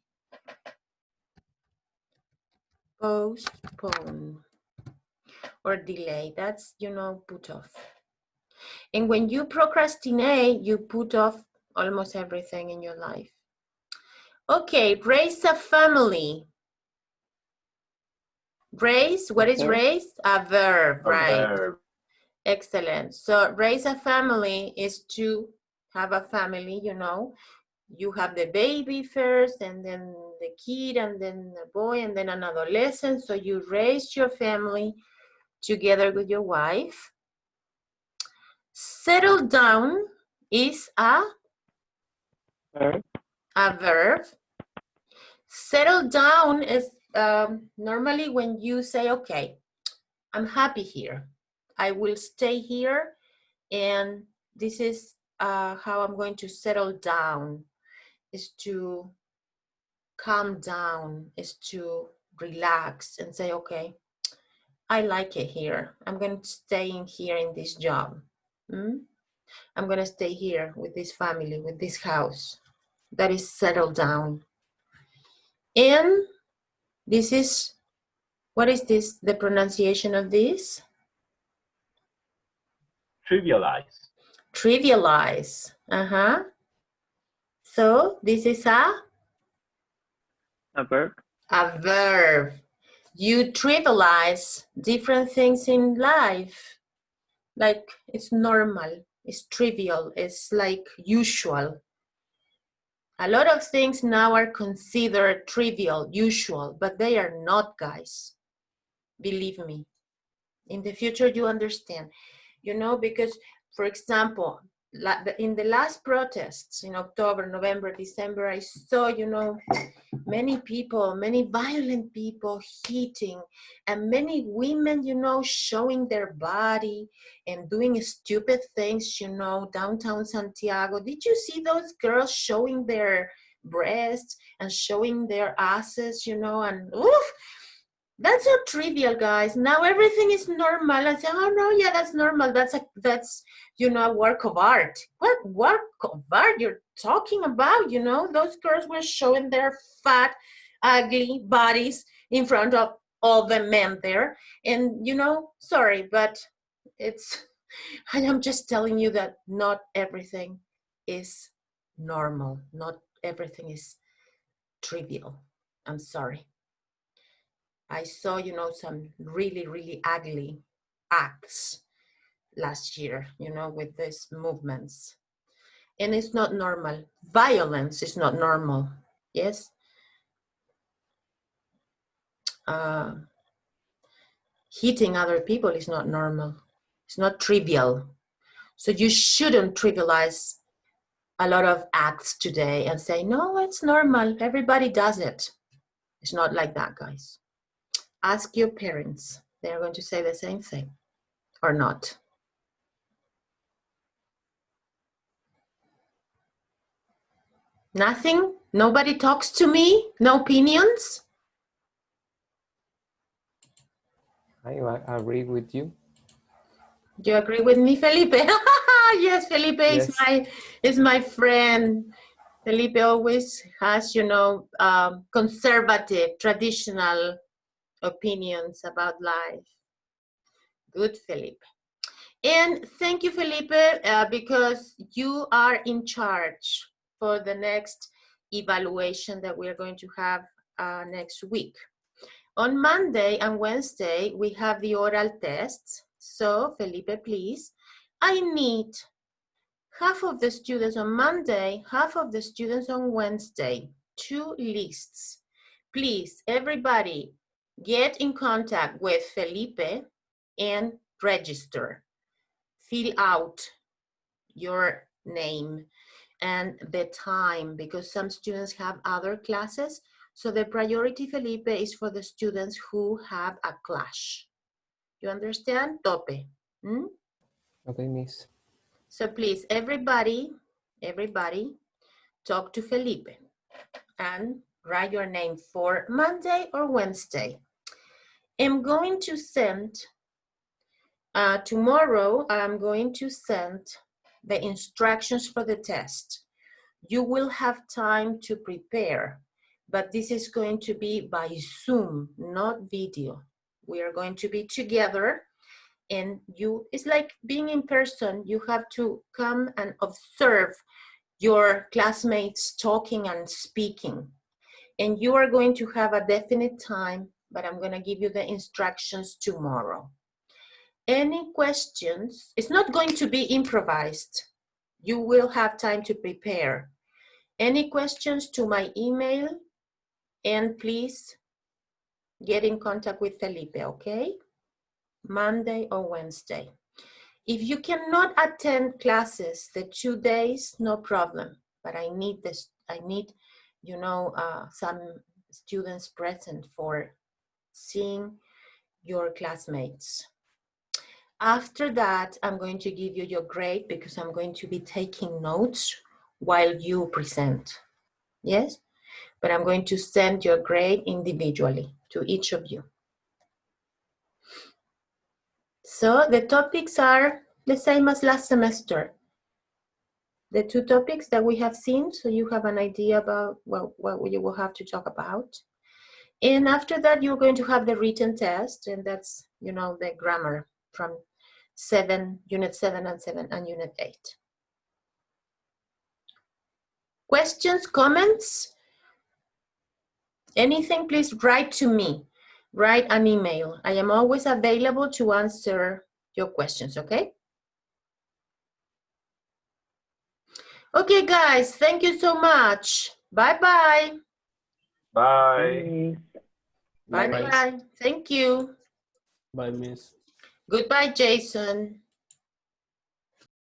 Postpone or delay, that's, you know, put off. And when you procrastinate, you put off almost everything in your life. Okay, raise a family. Raise, what is raise? A verb, right? Verb. Excellent. So raise a family is to have a family, you know. You have the baby first, and then the kid, and then the boy, and then an adolescent. So you raise your family together with your wife. Settle down is a verb. Settle down is normally when you say, okay, I'm happy here. I will stay here, and this is how I'm going to settle down, is to calm down, is to relax and say, okay, I like it here. I'm going to stay in here in this job. I'm going to stay here with this family, with this house. That is settle down. And this is, what is this, the pronunciation of this? Trivialize. Trivialize. So this is a verb. A verb. You trivialize different things in life. Like it's normal, it's trivial, it's like usual. A lot of things now are considered trivial, usual, but they are not, guys. Believe me. In the future, you understand. You know, because, for example, in the last protests in October, November, December, I saw, you know, many people, many violent people hitting, and many women, you know, showing their body and doing stupid things, you know, downtown Santiago. Did you see those girls showing their breasts and showing their asses, you know, and oof, that's so trivial, guys. Now everything is normal. I say, oh no, yeah, that's normal. That's you know, a work of art. What work of art you're talking about? You know, those girls were showing their fat, ugly bodies in front of all the men there. And you know, sorry, but it's I am just telling you that not everything is normal. Not everything is trivial. I'm sorry. I saw, you know, some really, really ugly acts last year, you know, with these movements. And it's not normal. Violence is not normal. Yes? Hitting other people is not normal. It's not trivial. So you shouldn't trivialize a lot of acts today and say, no, it's normal. Everybody does it. It's not like that, guys. Ask your parents. They're going to say the same thing or not. Nothing? Nobody talks to me? No opinions? I agree with you. You agree with me, Felipe? Yes, Felipe Yes. is my friend. Felipe always has, you know, conservative, traditional opinions about life. Good, Felipe. And thank you, Felipe, because you are in charge for the next evaluation that we're going to have next week. On Monday and Wednesday, we have the oral tests. So, Felipe, please, I need half of the students on Monday, half of the students on Wednesday, 2 lists. Please, everybody, get in contact with Felipe and register. Fill out your name and the time, because some students have other classes. So the priority, Felipe, is for the students who have a clash. You understand? Tope. Okay, miss. So please, everybody, talk to Felipe and write your name for Monday or Wednesday. I'm going to send, tomorrow, I'm going to send the instructions for the test. You will have time to prepare, but this is going to be by Zoom, not video. We are going to be together, and it's like being in person. You have to come and observe your classmates talking and speaking. And you are going to have a definite time, but I'm going to give you the instructions tomorrow. Any questions? It's not going to be improvised. You will have time to prepare. Any questions to my email? And please get in contact with Felipe, okay? Monday or Wednesday. If you cannot attend classes the 2 days, no problem. But I need this. I need, you know, some students present for seeing your classmates. After that, I'm going to give you your grade because I'm going to be taking notes while you present. Yes? But I'm going to send your grade individually to each of you. So the topics are the same as last semester. The 2 topics that we have seen, so you have an idea about what you will have to talk about. And after that, you're going to have the written test, and that's, you know, the grammar from Unit 7 and Unit 8. Questions, comments? Anything, please write to me. Write an email. I am always available to answer your questions, okay? Okay, guys, thank you so much. Bye-bye. Bye. Bye-bye. Thank you. Bye, Miss. Goodbye, Jason.